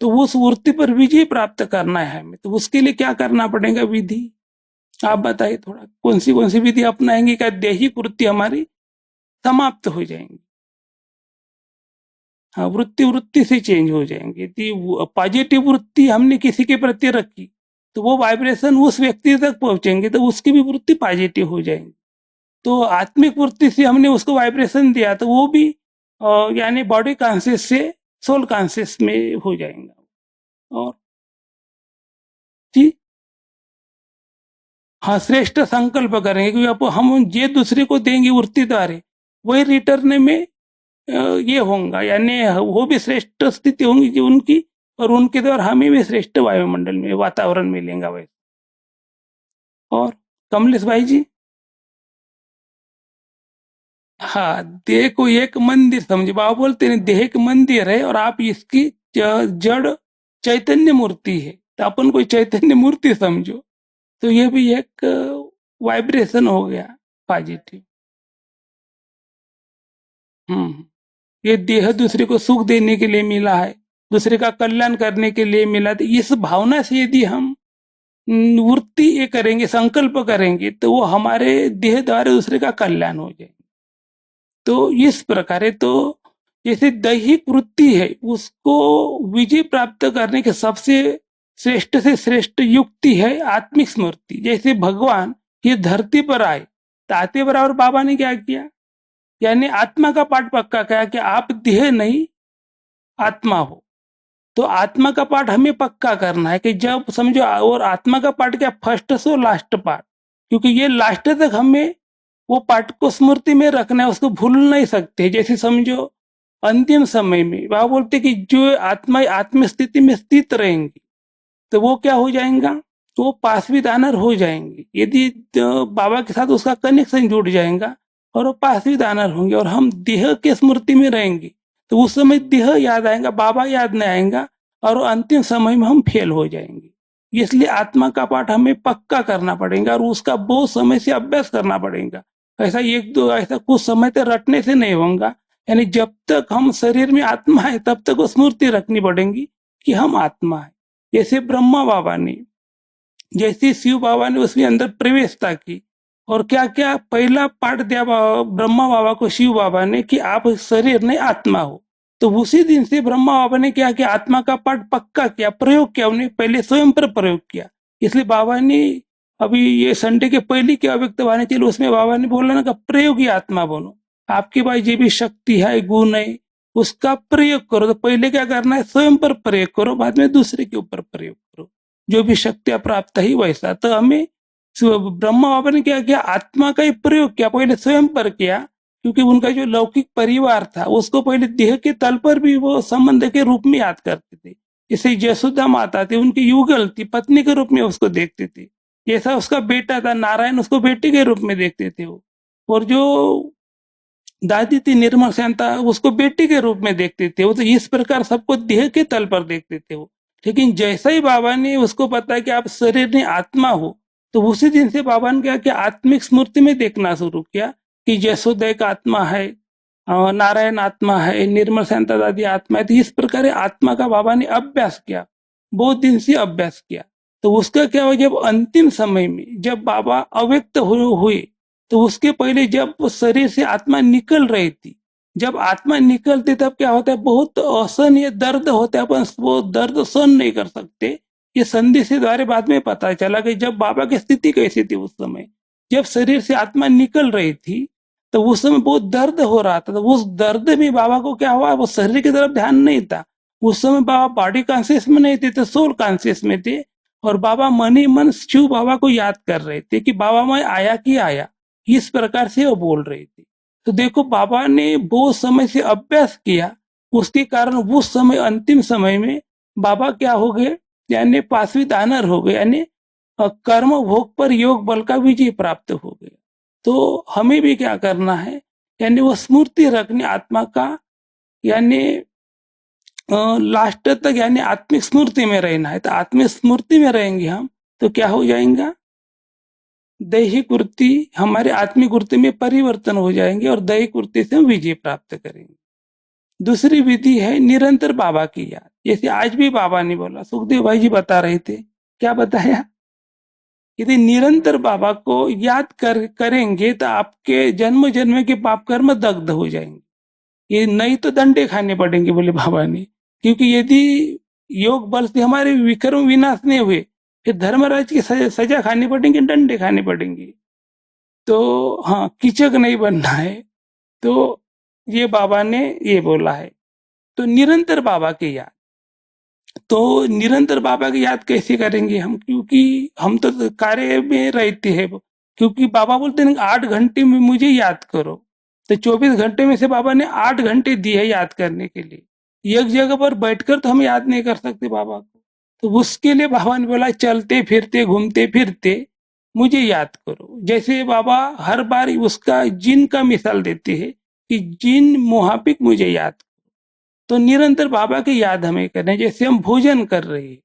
तो उस वृत्ति पर विजय प्राप्त करना है हमें, तो उसके लिए क्या करना पड़ेगा विधि, आप बताइए थोड़ा, कौन सी विधि अपनाएंगे क्या दैहिक वृत्ति हमारी समाप्त हो जाएंगी। हाँ, वृत्ति वृत्ति से चेंज हो जाएंगे। यदि पॉजिटिव वृत्ति हमने किसी के प्रति रखी तो वो वाइब्रेशन उस व्यक्ति तक पहुंचेंगे तो उसकी भी वृत्ति पॉजिटिव हो जाएंगी। तो आत्मिक वृत्ति से हमने उसको वाइब्रेशन दिया तो वो भी यानी बॉडी कॉन्शियस से सोल कॉन्शियस में हो जाएगा। और जी हाँ, श्रेष्ठ संकल्प करेंगे क्योंकि अब हम ये दूसरे को देंगे वृत्ति द्वारा, वही रिटर्न में ये होगा, यानी वो भी श्रेष्ठ स्थिति होंगी जो उनकी, और उनके द्वारा हमें भी श्रेष्ठ वायुमंडल में वातावरण मिलेगा वैसे। और कमलेश भाई जी, हाँ, देह को एक मंदिर समझे, बाबा बोलते हैं देह एक मंदिर है और आप इसकी जड़ चैतन्य मूर्ति है, तो अपन कोई चैतन्य मूर्ति समझो। तो ये भी एक वाइब्रेशन हो गया पॉजिटिव। ये देह दूसरे को सुख देने के लिए मिला है, दूसरे का कल्याण करने के लिए मिला, तो इस भावना से यदि हम वृत्ति ये करेंगे, संकल्प करेंगे, तो वो हमारे देह द्वारा दूसरे का कल्याण हो जाएगा। तो इस प्रकार तो जैसे दैहिक वृत्ति है उसको विजय प्राप्त करने के सबसे श्रेष्ठ से श्रेष्ठ युक्ति है आत्मिक स्मृति। जैसे भगवान ये धरती पर आए तो आते बराबर बाबा ने क्या किया, यानी आत्मा का पाठ पक्का किया कि आप देह नहीं आत्मा हो। तो आत्मा का पाठ हमें पक्का करना है कि जब समझो, और आत्मा का पाठ क्या, फर्स्ट से लास्ट पार्ट, क्योंकि ये लास्ट तक हमें वो पाठ को स्मृति में रखना है, उसको भूल नहीं सकते। जैसे समझो अंतिम समय में बाबा बोलते कि जो आत्मा आत्म स्थिति में स्थित रहेंगी तो वो क्या हो जाएगा, तो वो पासविद आनर हो जाएंगे। यदि तो बाबा के साथ उसका कनेक्शन जुड़ जाएगा और वो पासविद आनर होंगे और हम देह के स्मृति में रहेंगे तो उस समय देह याद आएगा, बाबा याद नहीं आएगा और अंतिम समय में हम फेल हो जाएंगे। इसलिए आत्मा का पाठ हमें पक्का करना पड़ेगा और उसका बहुत समय से अभ्यास करना पड़ेगा। ऐसा एक दो ऐसा कुछ समय तक रटने से नहीं होगा, यानी जब तक हम शरीर में आत्मा है तब तक वो स्मृति रखनी पड़ेगी कि हम आत्मा है। जैसे ब्रह्मा बाबा ने, जैसे शिव बाबा ने उसके अंदर प्रवेशता की और क्या क्या पहला पाठ दिया ब्रह्मा बाबा को शिव बाबा ने कि आप शरीर नहीं आत्मा हो। तो उसी दिन से ब्रह्मा बाबा ने क्या किया, आत्मा का पाठ पक्का किया, प्रयोग किया, उन्हें पहले स्वयं पर प्रयोग किया। इसलिए बाबा ने अभी ये संडे के पहले क्या व्यक्त वाणी चले उसमें बाबा ने बोला ना कि प्रयोगी आत्मा बनो, आपके पास जो भी शक्ति है गुण है उसका प्रयोग करो। तो पहले क्या करना है, स्वयं पर प्रयोग करो, बाद में दूसरे के ऊपर प्रयोग करो, जो भी शक्तियां प्राप्त ही वैसा। तो हमें ब्रह्मा बाबा ने क्या किया, आत्मा का ही प्रयोग किया, पहले स्वयं पर किया, क्योंकि उनका जो लौकिक परिवार था उसको पहले देह के तल पर भी वो संबंध के रूप में याद करते थे। जैसे यशोदा माता थी, उनकी युगल थी, पत्नी के रूप में उसको देखते थे। जैसा उसका बेटा था नारायण, उसको बेटे के रूप में देखते थे वो। और जो दादी थी निर्मल शांता, उसको बेटी के रूप में देखते थे वो। तो इस प्रकार सबको देह के तल पर देखते थे वो। लेकिन जैसा ही बाबा ने उसको पता कि आप शरीर नहीं आत्मा हो, तो उसी दिन से बाबा ने क्या किया, आत्मिक स्मृति में देखना शुरू किया कि यशोदा एक आत्मा है, नारायण आत्मा है, निर्मल शांता दादी आत्मा है। तो इस प्रकार आत्मा का बाबा ने अभ्यास किया, बहुत दिन से अभ्यास किया। तो उसका क्या हुआ, जब अंतिम समय में जब बाबा अव्यक्त हुए, तो उसके पहले जब वो शरीर से आत्मा निकल रही थी, जब आत्मा निकलती तब क्या होता है, बहुत असहनीय दर्द होता है, अपन वो दर्द सहन नहीं कर सकते। ये संधि से द्वारे बाद में पता चला कि जब बाबा की स्थिति कैसी थी उस समय, जब शरीर से आत्मा निकल रही थी, तो उस समय बहुत दर्द हो रहा था। तो उस दर्द में बाबा को क्या हुआ, वो शरीर की तरफ ध्यान नहीं था। उस समय बाबा बॉडी कॉन्शियस में नहीं थे, तो सोल कॉन्शियस में थे। और बाबा मन ही मन शिव बाबा को याद कर रहे थे कि बाबा मैं आया कि आया, इस प्रकार से वो बोल रहे थे। तो देखो बाबा ने बहुत समय से अभ्यास किया, उसके कारण उस समय अंतिम समय में बाबा क्या हो गए, यानी पांचवी दानर हो गए, यानी कर्म भोग पर योग बल का विजय प्राप्त हो गया। तो हमें भी क्या करना है, यानी वो स्मृति रखनी आत्मा का, यानी लास्ट तक, यानी आत्मिक स्मृति में रहना है। तो आत्मिक स्मृति में रहेंगे हम, तो क्या हो जाएगा, दैहिक वृत्ति हमारे आत्मिक वृत्ति में परिवर्तन हो जाएंगे और दैहिक वृत्ति से हम विजय प्राप्त करेंगे। दूसरी विधि है निरंतर बाबा की याद। जैसे आज भी बाबा ने बोला, सुखदेव भाई जी बता रहे थे, क्या बताया, यदि निरंतर बाबा को याद करेंगे तो आपके जन्म जन्म के पाप कर्म दग्ध हो जाएंगे। ये नहीं तो दंडे खाने पड़ेंगे, बोले बाबा ने। क्योंकि यदि योग बल से हमारे विक्रम विनाश नहीं हुए, फिर धर्मराज की सजा खानी पड़ेंगी, डंडे खाने पड़ेंगे। तो हाँ, कीचक नहीं बनना है। तो ये बाबा ने ये बोला है। तो निरंतर बाबा की याद, तो निरंतर बाबा की याद कैसे करेंगे हम, क्योंकि हम तो कार्य में रहते हैं। क्योंकि बाबा बोलते हैं 8 घंटे में मुझे याद करो, तो 24 घंटे में से बाबा ने 8 घंटे दिए है याद करने के लिए। एक जगह पर बैठकर तो हम याद नहीं कर सकते बाबा को। तो उसके लिए बाबा ने बोला, चलते फिरते घूमते फिरते मुझे याद करो। जैसे बाबा हर बार उसका जिन का मिसाल देते हैं कि जिन मुहाफिक मुझे याद। तो निरंतर बाबा की याद हमें करें। जैसे हम भोजन कर रहे हैं,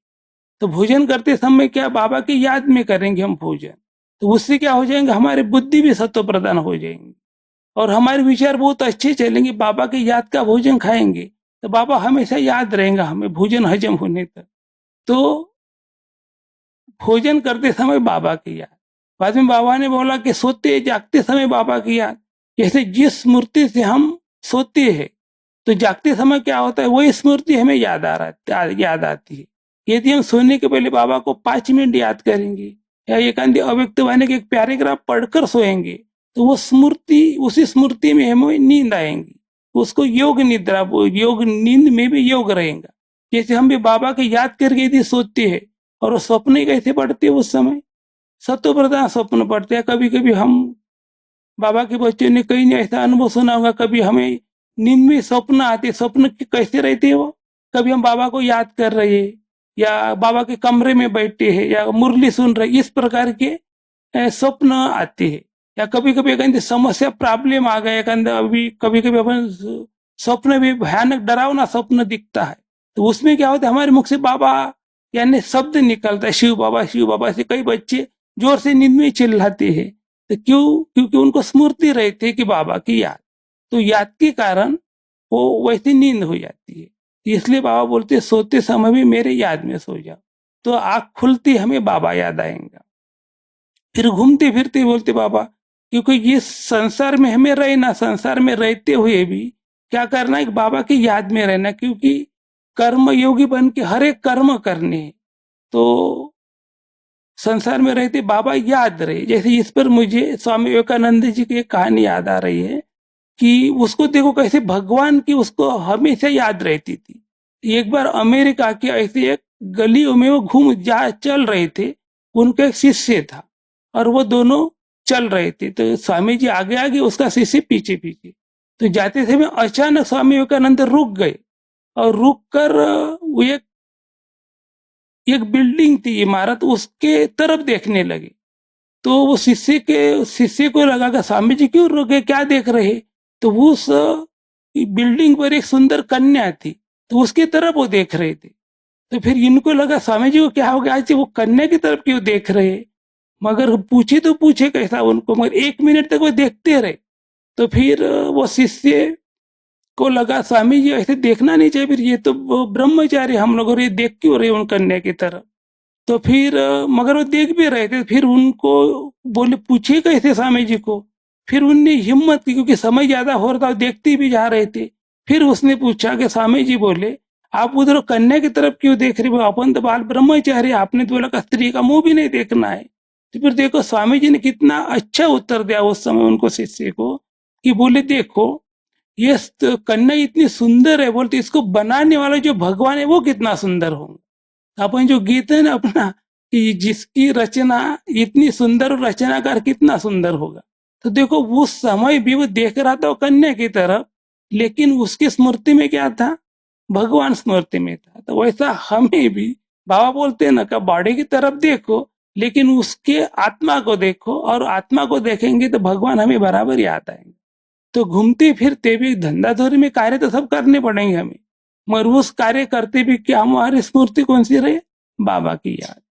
तो भोजन करते समय क्या बाबा की याद में करेंगे हम भोजन, तो उससे क्या हो जाएंगे, हमारी बुद्धि भी सत्व प्रदान हो जाएंगी और हमारे विचार बहुत अच्छे चलेंगे। बाबा की याद का भोजन खाएंगे तो बाबा हमेशा याद रहेगा हमें, भोजन हजम होने तक। तो भोजन करते समय बाबा की याद। बाद में बाबा ने बोला कि सोते जागते समय बाबा की याद। जैसे जिस स्मृति से हम सोते हैं, तो जागते समय क्या होता है, वही स्मृति हमें याद आती है। यदि हम सोने के पहले बाबा को 5 मिनट याद करेंगे या एकांत अव्यक्त वाणी के एक पैराग्राफ पढ़कर सोएंगे, तो वो स्मृति, उसी स्मृति में हमें नींद आएंगी। उसको योग निद्रा, योग नींद में भी योग रहेगा। जैसे हम भी बाबा की याद करके यदि सोते हैं, और वो स्वप्न कैसे पढ़ते हैं, उस समय सत्व प्रधान स्वप्न पढ़ते हैं। कभी कभी हम बाबा के बच्चों ने कहीं ने ऐसा अनुभव सुना होगा, कभी हमें नींद में स्वप्न आते, स्वप्न कैसे रहते हैं वो, कभी हम बाबा को याद कर रहे हैं या बाबा के कमरे में बैठे हैं या मुरली सुन रहे, इस प्रकार के स्वप्न आते हैं। या कभी कभी कहते समस्या प्रॉब्लम आ गया, अभी कभी कभी अपन स्वप्न भी भयानक डरावना स्वप्न दिखता है, तो उसमें क्या होता है, हमारे मुख से बाबा यानी शब्द निकलता है, शिव बाबा शिव बाबा से। कई बच्चे जोर से नींद में चिल्लाते हैं, तो क्यों, क्योंकि उनको स्मृति रहती है कि बाबा की याद। तो याद के कारण वो वैसी नींद हो जाती है। इसलिए बाबा बोलते सोते समय भी मेरे याद में सो जाओ, तो आंख खुलती हमें बाबा याद आएगा। फिर घूमते फिरते बोलते बाबा, क्योंकि ये संसार में हमें रहना, संसार में रहते हुए भी क्या करना है, बाबा की याद में रहना। क्योंकि कर्म योगी बन के हर एक कर्म करने, तो संसार में रहते बाबा याद रहे। जैसे इस पर मुझे स्वामी विवेकानंद जी की एक कहानी याद आ रही है कि उसको देखो कैसे भगवान की उसको हमेशा याद रहती थी। एक बार अमेरिका के ऐसे एक गलियों में वो चल रहे थे, उनका एक शिष्य था और वो दोनों चल रहे थे। तो स्वामी जी आगे आगे, उसका शिष्य पीछे पीछे। तो जाते समय अचानक स्वामी विवेकानंद रुक गए और रुक कर वो एक एक बिल्डिंग थी, इमारत, उसके तरफ देखने लगे। तो वो शिष्य को लगा कि स्वामी जी क्यों रुके, क्या देख रहे? तो उस बिल्डिंग पर एक सुंदर कन्या थी, तो उसकी तरफ वो देख रहे थे। तो फिर इनको लगा स्वामी जी को क्या हो गया, आज वो कन्या की तरफ क्यों देख रहे हैं? मगर पूछे तो पूछे कैसा उनको, मगर 1 मिनट तक वो देखते रहे। तो फिर वो शिष्य को लगा स्वामी जी ऐसे देखना नहीं चाहिए, फिर ये तो वो ब्रह्मचारी हम लोग, और ये देख क्यों रहे उन कन्या की तरफ? तो फिर मगर वो देख भी रहे थे, फिर उनको बोले पूछिए कैसे स्वामी जी को। फिर उनने हिम्मत की, क्योंकि समय ज्यादा हो रहा था, देखते भी जा रहे थे। फिर उसने पूछा कि स्वामी जी बोले आप उधर कन्या की तरफ क्यों देख रहे हो, अपन तो बाल ब्रह्मचारी, आपने तो बोला कि स्त्री का मुंह भी नहीं देखना है। तो फिर देखो स्वामी जी ने कितना अच्छा उत्तर दिया उस समय उनको, शिष्य को, कि बोले देखो ये कन्या इतनी सुंदर है, बोलते इसको बनाने वाला जो भगवान है वो कितना सुंदर होगा। अपन जो गीत है ना अपना, कि जिसकी रचना इतनी सुंदर और रचनाकार कितना सुंदर होगा। तो देखो उस समय भी वो देख रहा था वो कन्या की तरफ, लेकिन उसकी स्मृति में क्या था, भगवान स्मृति में था। तो वैसा हमें भी बाबा बोलते हैं ना कि बॉडी की तरफ देखो, लेकिन उसके आत्मा को देखो, और आत्मा को देखेंगे तो भगवान हमें बराबर याद आएंगे। तो घूमते फिरते भी धंधाधोरी में कार्य तो सब करने पड़ेंगे हमें, मगर उस कार्य करते भी क्या हमारी स्मृति कौन सी रहे, बाबा की याद।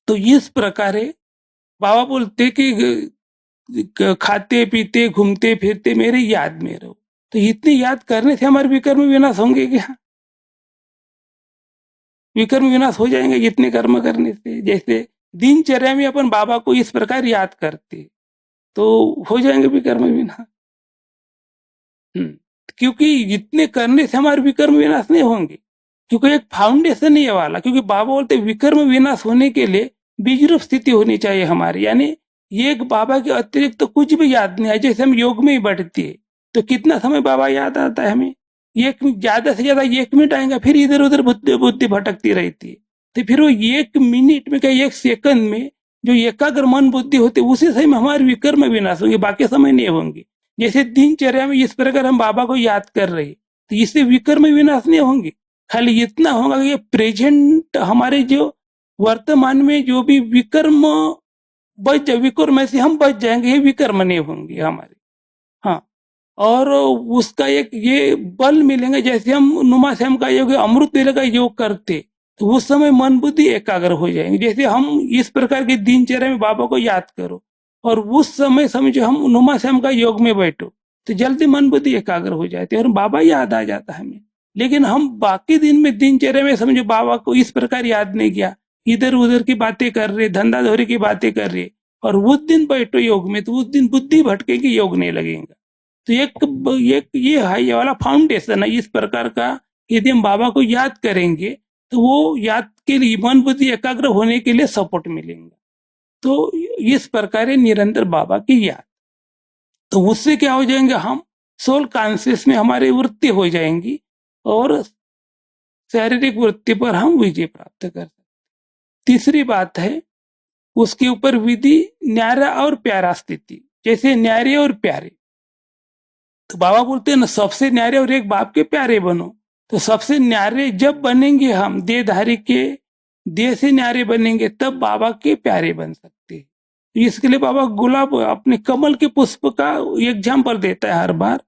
तो इस प्रकार बाबा बोलते कि खाते पीते घूमते फिरते मेरे याद में रहो। तो इतनी याद करने से हमारे विकर्म विनाश होंगे क्या? विकर्म विनाश हो जाएंगे इतने कर्म करने से। जैसे दिनचर्या में अपन बाबा को इस प्रकार याद करते, तो हो जाएंगे विकर्म विनाश। क्योंकि इतने करने से हमारे विकर्म विनाश नहीं होंगे, क्योंकि एक फाउंडेशन ही है वाला। क्योंकि बाबा बोलते विकर्म विनाश होने के लिए बीज रूप स्थिति होनी चाहिए हमारी, यानी ये एक बाबा के अतिरिक्त तो कुछ भी याद नहीं है। जैसे हम योग में ही बैठते हैं, तो कितना समय बाबा याद आता है हमें, एक ज्यादा से ज्यादा 1 मिनट आएगा, फिर इधर उधर बुद्धि बुद्धि भटकती रहती है। तो फिर वो 1 मिनट में क्या 1 सेकंड में जो एकाग्र मन बुद्धि होती है, उसी समय हमारे विकर्म विनाश होंगे, बाकी समय नहीं होंगे। जैसे दिनचर्या में इस प्रकार हम बाबा को याद कर रहे हैं, तो इससे विकर्म विनाश नहीं होंगे। खाली इतना होगा कि ये प्रेजेंट हमारे जो वर्तमान में जो भी विकर्म बच जाए, विकर्म से हम बच जाएंगे, ये विकर्म नहीं होंगे हमारे। हाँ, और उसका एक ये बल मिलेंगे। जैसे हम नुमा श्याम का योग, अमृत वेले का योग करते, तो उस समय मन बुद्धि एकाग्र हो जाएंगे। जैसे हम इस प्रकार की दिनचर्या में बाबा को याद करो, और उस समय समझो हम नुमा श्याम का योग में बैठो, तो जल्दी मन बुद्धि एकाग्र हो जाती है और बाबा याद आ जाता है हमें। लेकिन हम बाकी दिन में दिनचर्या में समझो बाबा को इस प्रकार याद नहीं किया, इधर उधर की बातें कर रहे, धंधाधोरी की बातें कर रहे, और उस दिन बैठो योग में, तो उस दिन बुद्धि भटकेगी, योग नहीं लगेगा। तो एक ये है, ये वाला फाउंडेशन है इस प्रकार का। यदि हम बाबा को याद करेंगे, तो वो याद के लिए मन बुद्धि एकाग्र होने के लिए सपोर्ट मिलेंगे। तो इस प्रकार निरंतर बाबा की याद, तो उससे क्या हो जाएंगे, हम सोल कॉन्शियस में हमारी वृत्ति हो जाएंगी, और शारीरिक वृत्ति पर हम विजय प्राप्त कर सकते। तीसरी बात है उसके ऊपर विधि, न्यारा और प्यारा स्थिति। जैसे न्यारे और प्यारे, तो बाबा बोलते हैं ना सबसे न्यारे और एक बाप के प्यारे बनो। तो सबसे न्यारे जब बनेंगे हम, देहधारी के देह से न्यारे बनेंगे, तब बाबा के प्यारे बन सकते हैं। तो इसके लिए बाबा गुलाब अपने कमल के पुष्प का एग्जाम्पल देता है हर बार,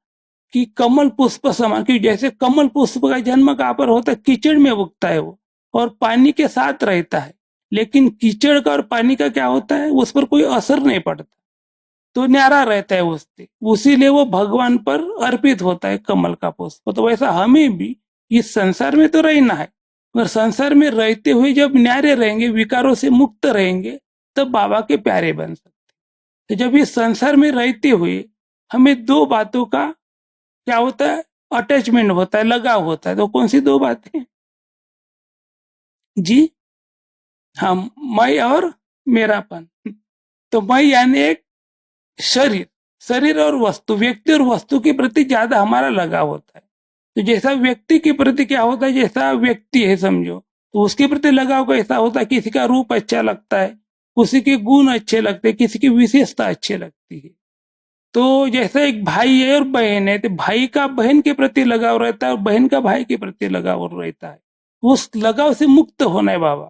कि कमल पुष्प समान, क्योंकि जैसे कमल पुष्प का जन्म कहाँ पर होता है, कीचड़ में उगता है वो, और पानी के साथ रहता है। लेकिन कीचड़ का और पानी का क्या होता है, उस पर कोई असर नहीं पड़ता, तो न्यारा रहता है उससे, उसीलिए वो भगवान पर अर्पित होता है कमल का पुष्प। तो वैसा हमें भी इस संसार में तो रहना है, मगर संसार में रहते हुए जब न्यारे रहेंगे, विकारों से मुक्त रहेंगे, तब बाबा के प्यारे बन सकते। तो जब इस संसार में रहते हुए हमें दो बातों का क्या होता है, अटैचमेंट होता है, लगाव होता है। तो कौन सी दो बातें जी? हाँ, मैं और मेरापन। तो मैं यानी एक शरीर, शरीर और वस्तु, व्यक्ति और वस्तु के प्रति ज्यादा हमारा लगाव होता है। तो जैसा व्यक्ति के प्रति क्या होता है, जैसा व्यक्ति है समझो, तो उसके प्रति लगाव कैसा होता है, किसी का रूप अच्छा लगता है, किसी के गुण अच्छे लगते हैं, किसी की विशेषता अच्छी लगती है। तो जैसे एक भाई है और बहन है, तो भाई का बहन के प्रति लगाव रहता है, और बहन का भाई के प्रति लगाव रहता है। उस लगाव से मुक्त होना है। बाबा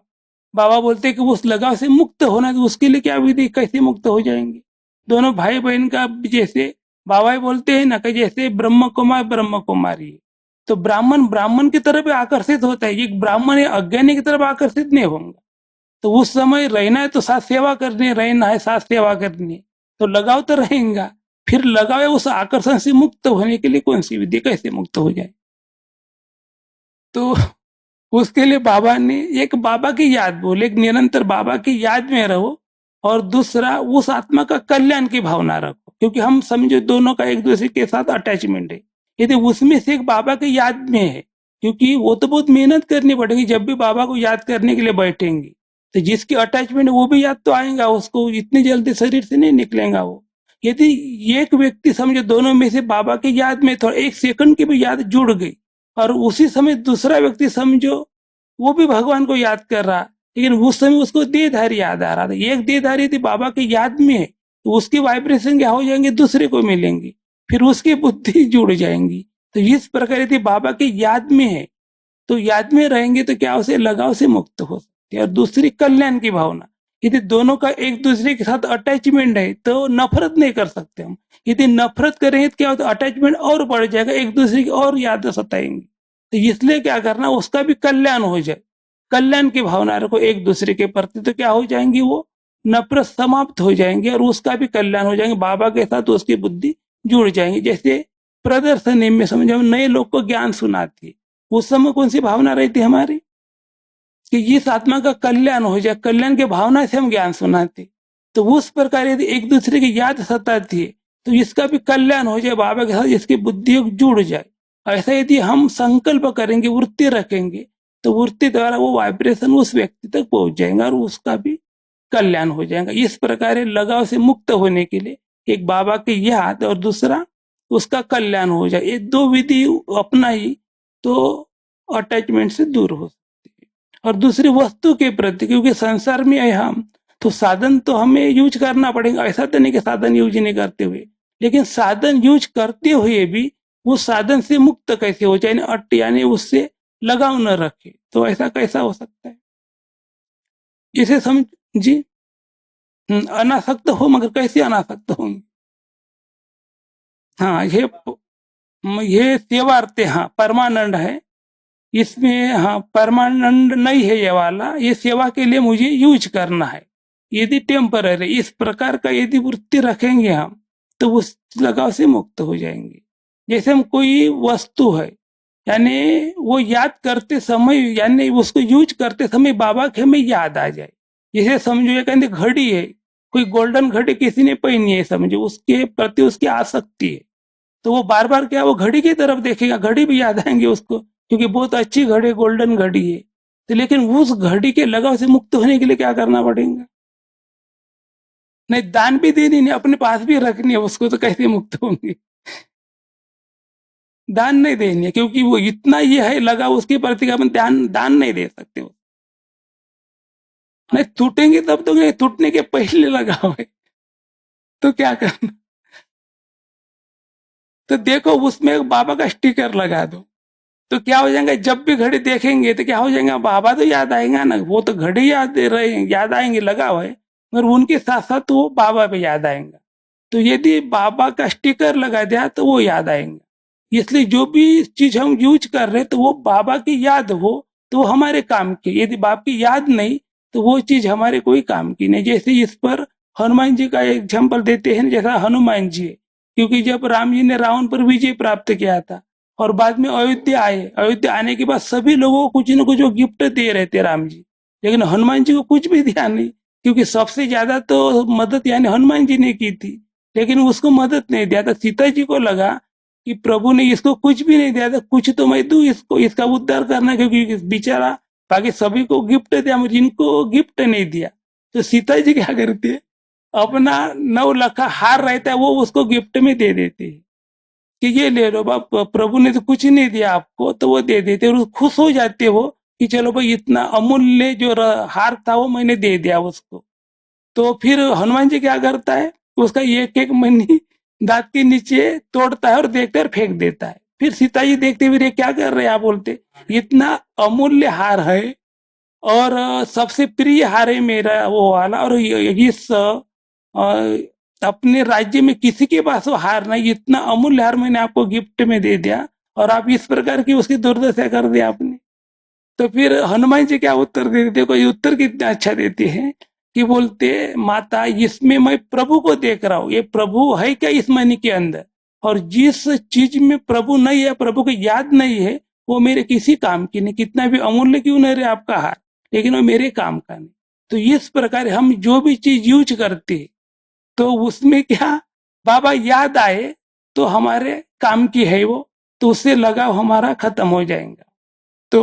बाबा बोलते हैं कि उस लगाव से मुक्त होना है, तो उसके लिए क्या विधि, कैसे मुक्त हो जाएंगे? दोनों भाई बहन का जैसे बाबा ही बोलते हैं ना कि जैसे ब्रह्म कुमार ब्रह्म कुमारी है, तो ब्राह्मण ब्राह्मण की तरफ आकर्षित होता है, एक ब्राह्मण या अज्ञानी की तरफ आकर्षित नहीं होगा। तो उस समय रहना है तो साथ सेवा करनी है, रहना है साथ सेवा करनी है, तो लगाव तो रहेगा। फिर लगाव है उस आकर्षण से मुक्त होने के लिए कौन सी विधि, कैसे मुक्त हो जाए? तो उसके लिए बाबा ने एक बाबा की याद बोले, एक निरंतर बाबा की याद में रहो, और दूसरा उस आत्मा का कल्याण की भावना रखो, क्योंकि हम समझो दोनों का एक दूसरे के साथ अटैचमेंट है। यदि उसमें से एक बाबा की याद में है, क्योंकि वो तो बहुत मेहनत करनी पड़ेगी, जब भी बाबा को याद करने के लिए बैठेंगे तो जिसकी अटैचमेंट वो भी याद तो आएगा, उसको इतनी जल्दी शरीर से नहीं निकलेगा वो। यदि एक व्यक्ति समझो दोनों में से बाबा की याद में थोड़ा एक सेकंड की भी याद जुड़ गई, और उसी समय दूसरा व्यक्ति समझो वो भी भगवान को याद कर रहा, लेकिन उस समय उसको देहधारी याद आ रहा था, एक देहधारी थी बाबा की याद में है, तो उसकी वाइब्रेशन क्या हो जाएंगे, दूसरे को मिलेंगी, फिर उसकी बुद्धि जुड़ जाएंगी। तो इस प्रकार यदि बाबा की याद में है, तो याद में रहेंगे तो क्या उसे लगाव से मुक्त हो सकते हैं। और दूसरी कल्याण की भावना, यदि दोनों का एक दूसरे के साथ अटैचमेंट है तो नफरत नहीं कर सकते हम। यदि नफरत करेंगे तो क्या होता है, अटैचमेंट और बढ़ जाएगा, एक दूसरे की और याद सताएंगे। तो इसलिए क्या करना, उसका भी कल्याण हो जाए, कल्याण की भावना रखो एक दूसरे के प्रति, तो क्या हो जाएंगी, वो नफरत समाप्त हो जाएंगे और उसका भी कल्याण हो जाएंगे, बाबा के साथ उसकी बुद्धि जुड़ जाएंगी। जैसे प्रदर्शनी में समझो हम नए लोग को ज्ञान सुनाती है, उस समय कौन सी भावना रहती है हमारी, कि इस आत्मा का कल्याण हो जाए, कल्याण की भावना से हम ज्ञान सुनाते। तो उस प्रकार यदि एक दूसरे की याद सताती है तो इसका भी कल्याण हो जाए, बाबा के साथ इसकी बुद्धि जुड़ जाए। ऐसा यदि हम संकल्प करेंगे, वृत्ति रखेंगे, तो वृत्ति द्वारा वो वाइब्रेशन उस व्यक्ति तक पहुंच जाएगा और उसका भी कल्याण हो जाएगा। इस प्रकार लगाव से मुक्त होने के लिए एक बाबा की याद और दूसरा उसका कल्याण हो जाए, ये दो विधि अपना ही तो अटैचमेंट से दूर हो सकती है। और दूसरी वस्तु के प्रति, क्योंकि संसार में है हम, तो साधन तो हमें यूज करना पड़ेगा, ऐसा तो नहीं कि साधन यूज नहीं करते हुए, लेकिन साधन यूज करते हुए भी वो साधन से मुक्त कैसे हो जाए, यानी उससे लगाव न रखे, तो ऐसा कैसा हो सकता है? इसे समझ जी। अनासक्त हो, मगर कैसे अनासक्त होंगे? हाँ, ये सेवार्थ है, हाँ परमानंद है इसमें, हाँ परमानंद नहीं है ये वाला, ये सेवा के लिए मुझे यूज करना है। यदि टेम्पररी इस प्रकार का यदि वृत्ति रखेंगे हम, तो उस लगाव से मुक्त हो जाएंगे। जैसे हम कोई वस्तु है, यानी वो याद करते समय, यानी उसको यूज करते समय बाबा के हमें याद आ जाए। जैसे समझो ये कहते घड़ी है, कोई गोल्डन घड़ी किसी ने पहनी है, समझो उसके प्रति उसकी आसक्ति है, तो वो बार बार क्या, वो घड़ी की तरफ देखेगा, घड़ी भी याद आएंगे उसको, क्योंकि बहुत अच्छी घड़ी, गोल्डन घड़ी है। तो लेकिन उस घड़ी के लगाव से मुक्त होने के लिए क्या करना पड़ेगा? नहीं, दान भी देनी नहीं, अपने पास भी रखनी है उसको, तो कैसे मुक्त होंगे? दान नहीं देनी है, क्योंकि वो इतना ये है लगा उसके प्रति, अपन दान दान नहीं दे सकते हो। नहीं टूटेंगे तब तो, टूटने के पहले लगा हुआ है, तो क्या करना? तो देखो उसमें बाबा का स्टिकर लगा दो, तो क्या हो जाएगा, जब भी घड़ी देखेंगे तो क्या हो जाएगा, बाबा तो याद आएगा ना, वो तो घड़ी याद दे रहे हैं, याद आएंगे लगा हुआ है, मगर उनके साथ साथ वो बाबा पे याद आएगा। तो यदि बाबा का स्टिकर लगा दिया तो वो याद आएंगे। इसलिए जो भी चीज हम यूज कर रहे हैं तो वो बाबा की याद हो तो वो हमारे काम की, यदि बाबा की याद नहीं तो वो चीज हमारे कोई काम की नहीं। जैसे इस पर हनुमान जी का एग्जाम्पल देते हैं, जैसा हनुमान जी है, क्योंकि जब राम जी ने रावण पर विजय प्राप्त किया था और बाद में अयोध्या आए, अयोध्या आने के बाद सभी लोगों को कुछ न कुछ गिफ्ट दे रहे थे राम जी, लेकिन हनुमान जी को कुछ भी दिया नहीं, क्योंकि सबसे ज्यादा तो मदद यानी हनुमान जी ने की थी, लेकिन उसको मदद नहीं दिया था। सीता जी को लगा कि प्रभु ने इसको कुछ भी नहीं दिया था, कुछ तो मैं दूं इसको, इसका उद्धार करना, क्योंकि बेचारा बाकी सभी को गिफ्ट दिया, मुझे इनको गिफ्ट नहीं दिया। तो सीता जी क्या करती है, अपना 9 लाख हार रहता है वो उसको गिफ्ट में दे देते हैं कि ये ले लो बाप, प्रभु ने तो कुछ नहीं दिया आपको, तो वो दे देते और खुश हो जाते वो कि चलो भाई इतना अमूल्य जो हार था वो मैंने दे दिया उसको। तो फिर हनुमान जी क्या करता है, उसका एक एक मनी दांत के नीचे तोड़ता है और देखता है और फेंक देता है, फिर सीता जी देखते हुए क्या कर रहे हैं आप, बोलते इतना अमूल्य हार है और सबसे प्रिय हार है मेरा वो वाला, और इस अपने राज्य में किसी के पास वो हार नहीं, इतना अमूल्य हार मैंने आपको गिफ्ट में दे दिया और आप इस प्रकार की उसकी दुर्दशा कर दिया आपने। तो फिर हनुमान जी क्या उत्तर देते, देखो ये उत्तर कितना अच्छा देते हैं कि बोलते माता इसमें मैं प्रभु को देख रहा हूँ, ये प्रभु है क्या इस मणि के अंदर, और जिस चीज में प्रभु नहीं है, प्रभु को याद नहीं है, वो मेरे किसी काम की नहीं, कितना भी अमूल्य क्यों नहीं रहे आपका हार, लेकिन वो मेरे काम का नहीं। तो इस प्रकार हम जो भी चीज यूज करते तो उसमें क्या बाबा याद आए तो हमारे काम की है वो, तो उससे लगाव हमारा खत्म हो जाएगा। तो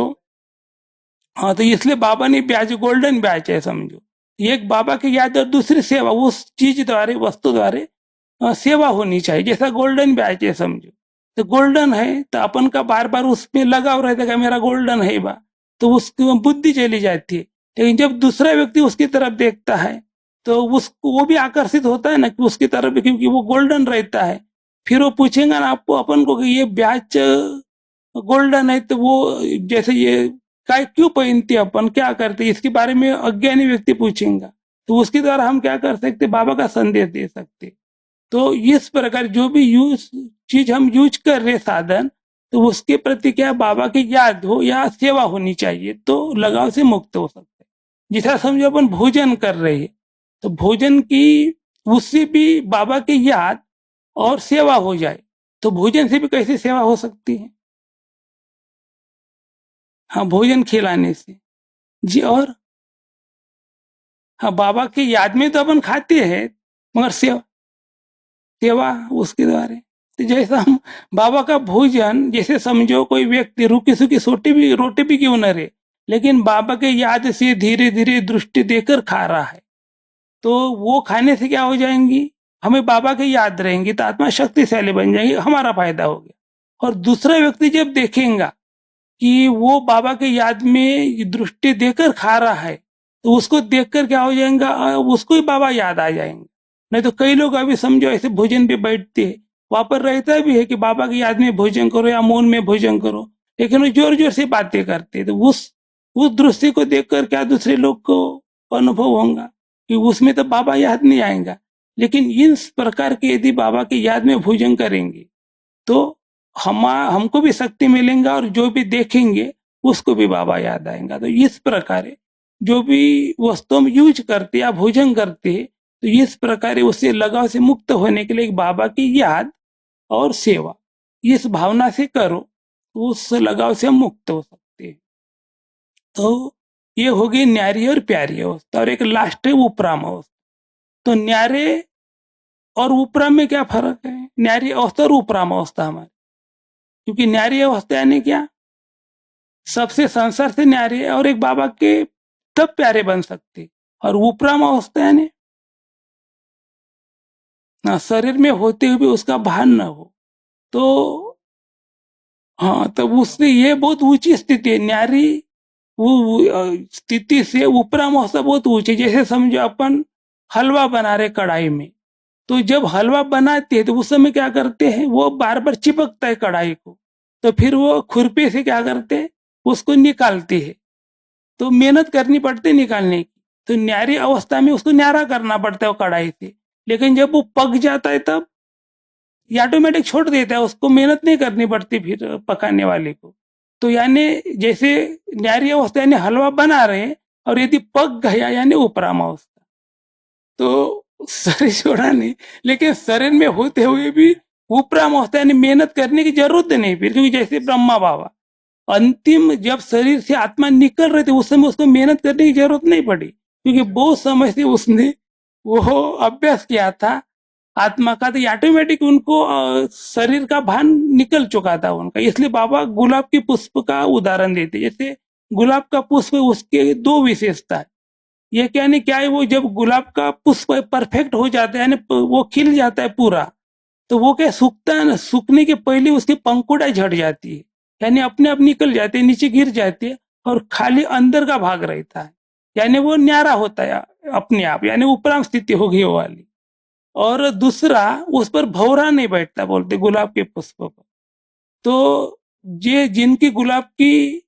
हाँ, तो इसलिए बाबा ने ब्याज गोल्डन ब्याज है समझो, एक बाबा की याद और दूसरी सेवा, उस चीज द्वारे वस्तु द्वारे सेवा होनी चाहिए, जैसा गोल्डन ब्याज है समझो। तो गोल्डन है तो अपन का बार बार उसमें लगाव रहता है, मेरा गोल्डन है बा, तो उसकी बुद्धि चली जाती है। लेकिन जब दूसरा व्यक्ति उसकी तरफ देखता है तो उसको वो भी आकर्षित होता है ना कि उसकी तरफ, क्योंकि वो गोल्डन रहता है। फिर वो पूछेगा ना आपको अपन को कि ये ब्याज गोल्डन है, तो वो जैसे ये काय क्यों पहनते अपन, क्या करते, इसके बारे में अज्ञानी व्यक्ति पूछेगा, तो उसके द्वारा हम क्या कर सकते, बाबा का संदेश दे सकते। तो इस प्रकार जो भी यूज चीज हम यूज कर रहे साधन, तो उसके प्रति क्या बाबा की याद हो या सेवा होनी चाहिए, तो लगाव से मुक्त हो सकते हैं। जैसा समझो अपन भोजन कर रहे हैं, तो भोजन की उससे भी बाबा की याद और सेवा हो जाए, तो भोजन से भी कैसे सेवा हो सकती है। हाँ, भोजन खिलाने से। जी, और हाँ, बाबा की याद में तो अपन खाते हैं, मगर सेवा सेवा उसके द्वारा। तो जैसा हम बाबा का भोजन, जैसे समझो कोई व्यक्ति रूखी सूखी रोटी भी क्यों न रहे, लेकिन बाबा के याद से धीरे धीरे दृष्टि देकर खा रहा है, तो वो खाने से क्या हो जाएंगी, हमें बाबा की याद रहेंगी, तो आत्मा शक्तिशाली बन जाएंगी, हमारा फायदा हो गया। और दूसरा व्यक्ति जब देखेगा कि वो बाबा के याद में दृष्टि देकर खा रहा है, तो उसको देखकर क्या हो जाएगा, उसको ही बाबा याद आ जाएंगे। नहीं तो कई लोग अभी समझो ऐसे भोजन पे बैठते हैं, वहां पर रहता भी है कि बाबा की याद में भोजन करो या मौन में भोजन करो, लेकिन वो जोर जोर से बातें करते हैं, तो उस दृष्टि को देखकर क्या दूसरे लोग को अनुभव होगा कि उसमें तो बाबा याद नहीं आएगा। लेकिन इस प्रकार के यदि बाबा की याद में भोजन करेंगे तो हमको भी शक्ति मिलेगा, और जो भी देखेंगे उसको भी बाबा याद आएगा। तो इस प्रकार जो भी वस्तु हम यूज करते या भोजन करते हैं, तो इस प्रकार उससे लगाव से मुक्त होने के लिए एक बाबा की याद और सेवा, इस भावना से करो, तो उस लगाव से हम मुक्त हो सकते हैं। तो ये हो गई न्यारी और प्यारी अवस्था, और एक लास्ट है उपराम अवस्था। तो न्यारे और उपराम में क्या फर्क है, न्यारी अवस्था और उपराम अवस्था हमारी, क्योंकि न्यारी अवस्था यानी क्या, सबसे संसार से न्यारे और एक बाबा के तब प्यारे बन सकते, और उपराम अवस्था यानी ना शरीर में होते हुए भी उसका भान न हो, तो हाँ, तब उससे ये बहुत ऊंची स्थिति है न्यारी, स्थिति से उपराम अवस्था बहुत ऊंची। जैसे समझो अपन हलवा बना रहे कढ़ाई में, तो जब हलवा बनाते हैं तो उस समय क्या करते हैं, वो बार बार चिपकता है कढ़ाई को, तो फिर वो खुरपे से क्या करते हैं, उसको निकालते हैं, तो मेहनत करनी पड़ती है निकालने की। तो न्यारी अवस्था में उसको न्यारा करना पड़ता है वो कढ़ाई से, लेकिन जब वो पक जाता है तब ये ऑटोमेटिक छोड़ देता है, उसको मेहनत नहीं करनी पड़ती फिर पकाने वाले को। तो यानी जैसे न्यारी अवस्था यानी हलवा बना रहे हैं, और यदि पक गया यानी उपराम अवस्था, तो शरीर छोड़ा नहीं, लेकिन शरीर में होते हुए भी उपराम अवस्था यानी मेहनत करने की जरूरत नहीं फिर, क्योंकि जैसे ब्रह्मा बाबा अंतिम जब शरीर से आत्मा निकल रहे थे उस समय उसको मेहनत करने की जरूरत नहीं पड़ी, क्योंकि बहुत समय से उसने वो अभ्यास किया था आत्मा का, तो ऑटोमेटिक उनको शरीर का भान निकल चुका था उनका। इसलिए बाबा गुलाब के पुष्प का उदाहरण देते, जैसे गुलाब का पुष्प उसके दो विशेषता है, ये क्या नहीं क्या है, वो जब गुलाब का पुष्प परफेक्ट हो जाता है यानी वो खिल जाता है पूरा, तो वो क्या सूखता है ना, सूखने के पहले उसकी पंखुड़ा झड़ जाती है, यानी अपने आप निकल जाते हैं, नीचे गिर जाते हैं, और खाली अंदर का भाग रहता है, यानी वो न्यारा होता है अपने आप, यानी उपराम स्थिति होगी वो वाली। और दूसरा, उस पर भौरा नहीं बैठता बोलते गुलाब के पुष्प पर, तो ये जिनकी गुलाब की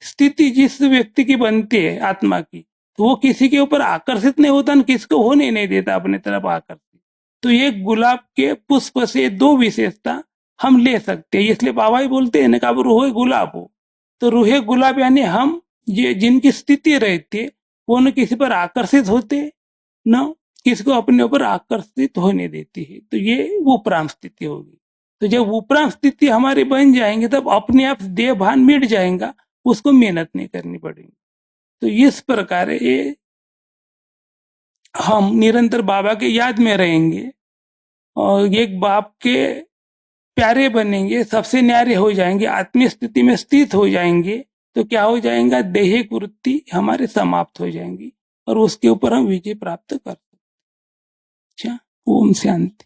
स्थिति जिस व्यक्ति की बनती है आत्मा की, तो वो किसी के ऊपर आकर्षित नहीं होता, किसको होने नहीं देता अपने तरफ आकर्षित। तो ये गुलाब के पुष्प से दो विशेषता हम ले सकते हैं, इसलिए बाबा ही बोलते हैं ना कि अब रूहे गुलाब हो। तो रूहे गुलाब यानी हम ये जिनकी स्थिति रहती है वो न किसी पर आकर्षित होते न किसको अपने ऊपर आकर्षित होने देती है। तो ये उपराम स्थिति होगी। तो जब उपराम स्थिति हमारी बन जाएंगे तब अपने आप देह भान मिट जाएगा, उसको मेहनत नहीं करनी पड़ेगी। तो इस प्रकार ये हम निरंतर बाबा के याद में रहेंगे और एक बाप के प्यारे बनेंगे, सबसे न्यारे हो जाएंगे, आत्मीय स्थिति में स्थित हो जाएंगे। तो क्या हो जाएगा, दैहिक वृत्ति हमारे समाप्त हो जाएंगी और उसके ऊपर हम विजय प्राप्त कर सकते। अच्छा, ओम शांति।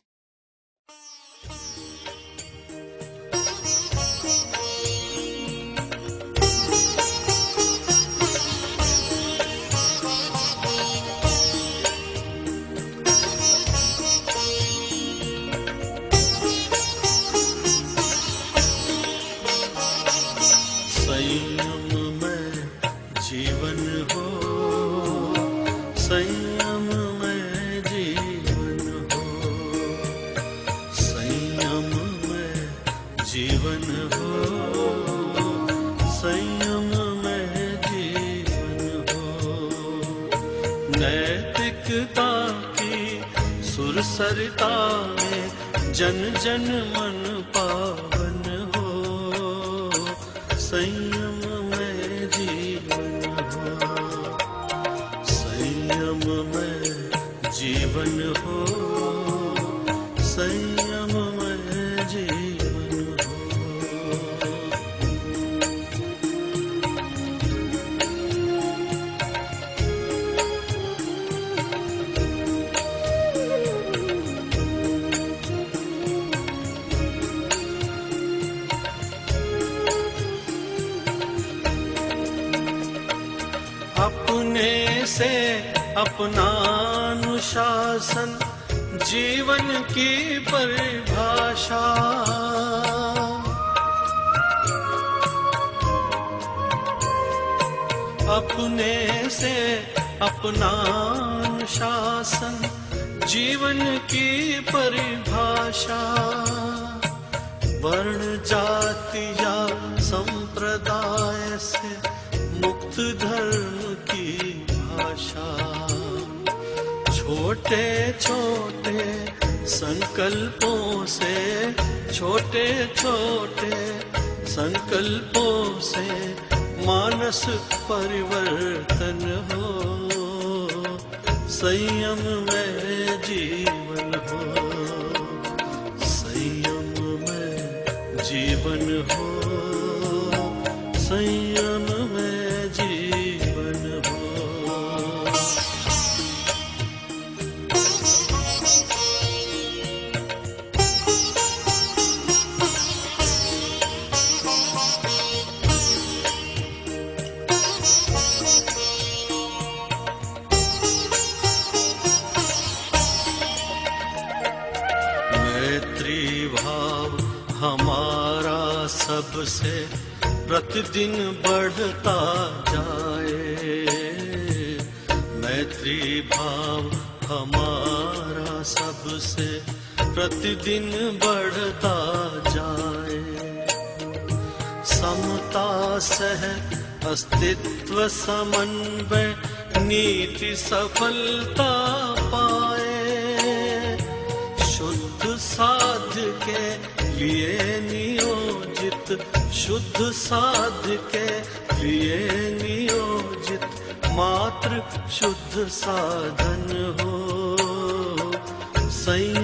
नैतिकता की सुरसरिता में जन जन मन पावन हो, संयम में जीवन हो, संयम में जीवन हो, संयम में जीवन हो। अपने से अपना अनुशासन जीवन की परिभाषा, अपने से अपना अनुशासन जीवन की परिभाषा, वर्ण जाति या संप्रदाय से मुक्त धर्म की भाषा, छोटे छोटे संकल्पों से, छोटे छोटे संकल्पों से मानस परिवर्तन हो, संयम में जीवन हो, संयम में जीवन हो, संयम में जीवन हो। मैत्री भाव हमारा सबसे प्रतिदिन बढ़ता जाए, मैत्री भाव हमारा सबसे प्रतिदिन बढ़ता जाए, समता सह अस्तित्व समन्वय नीति सफलता पाए, शुद्ध साध्य के लिए नियोजित, शुद्ध साध्य के लिए नियोजित मात्र शुद्ध साधन हो, संयम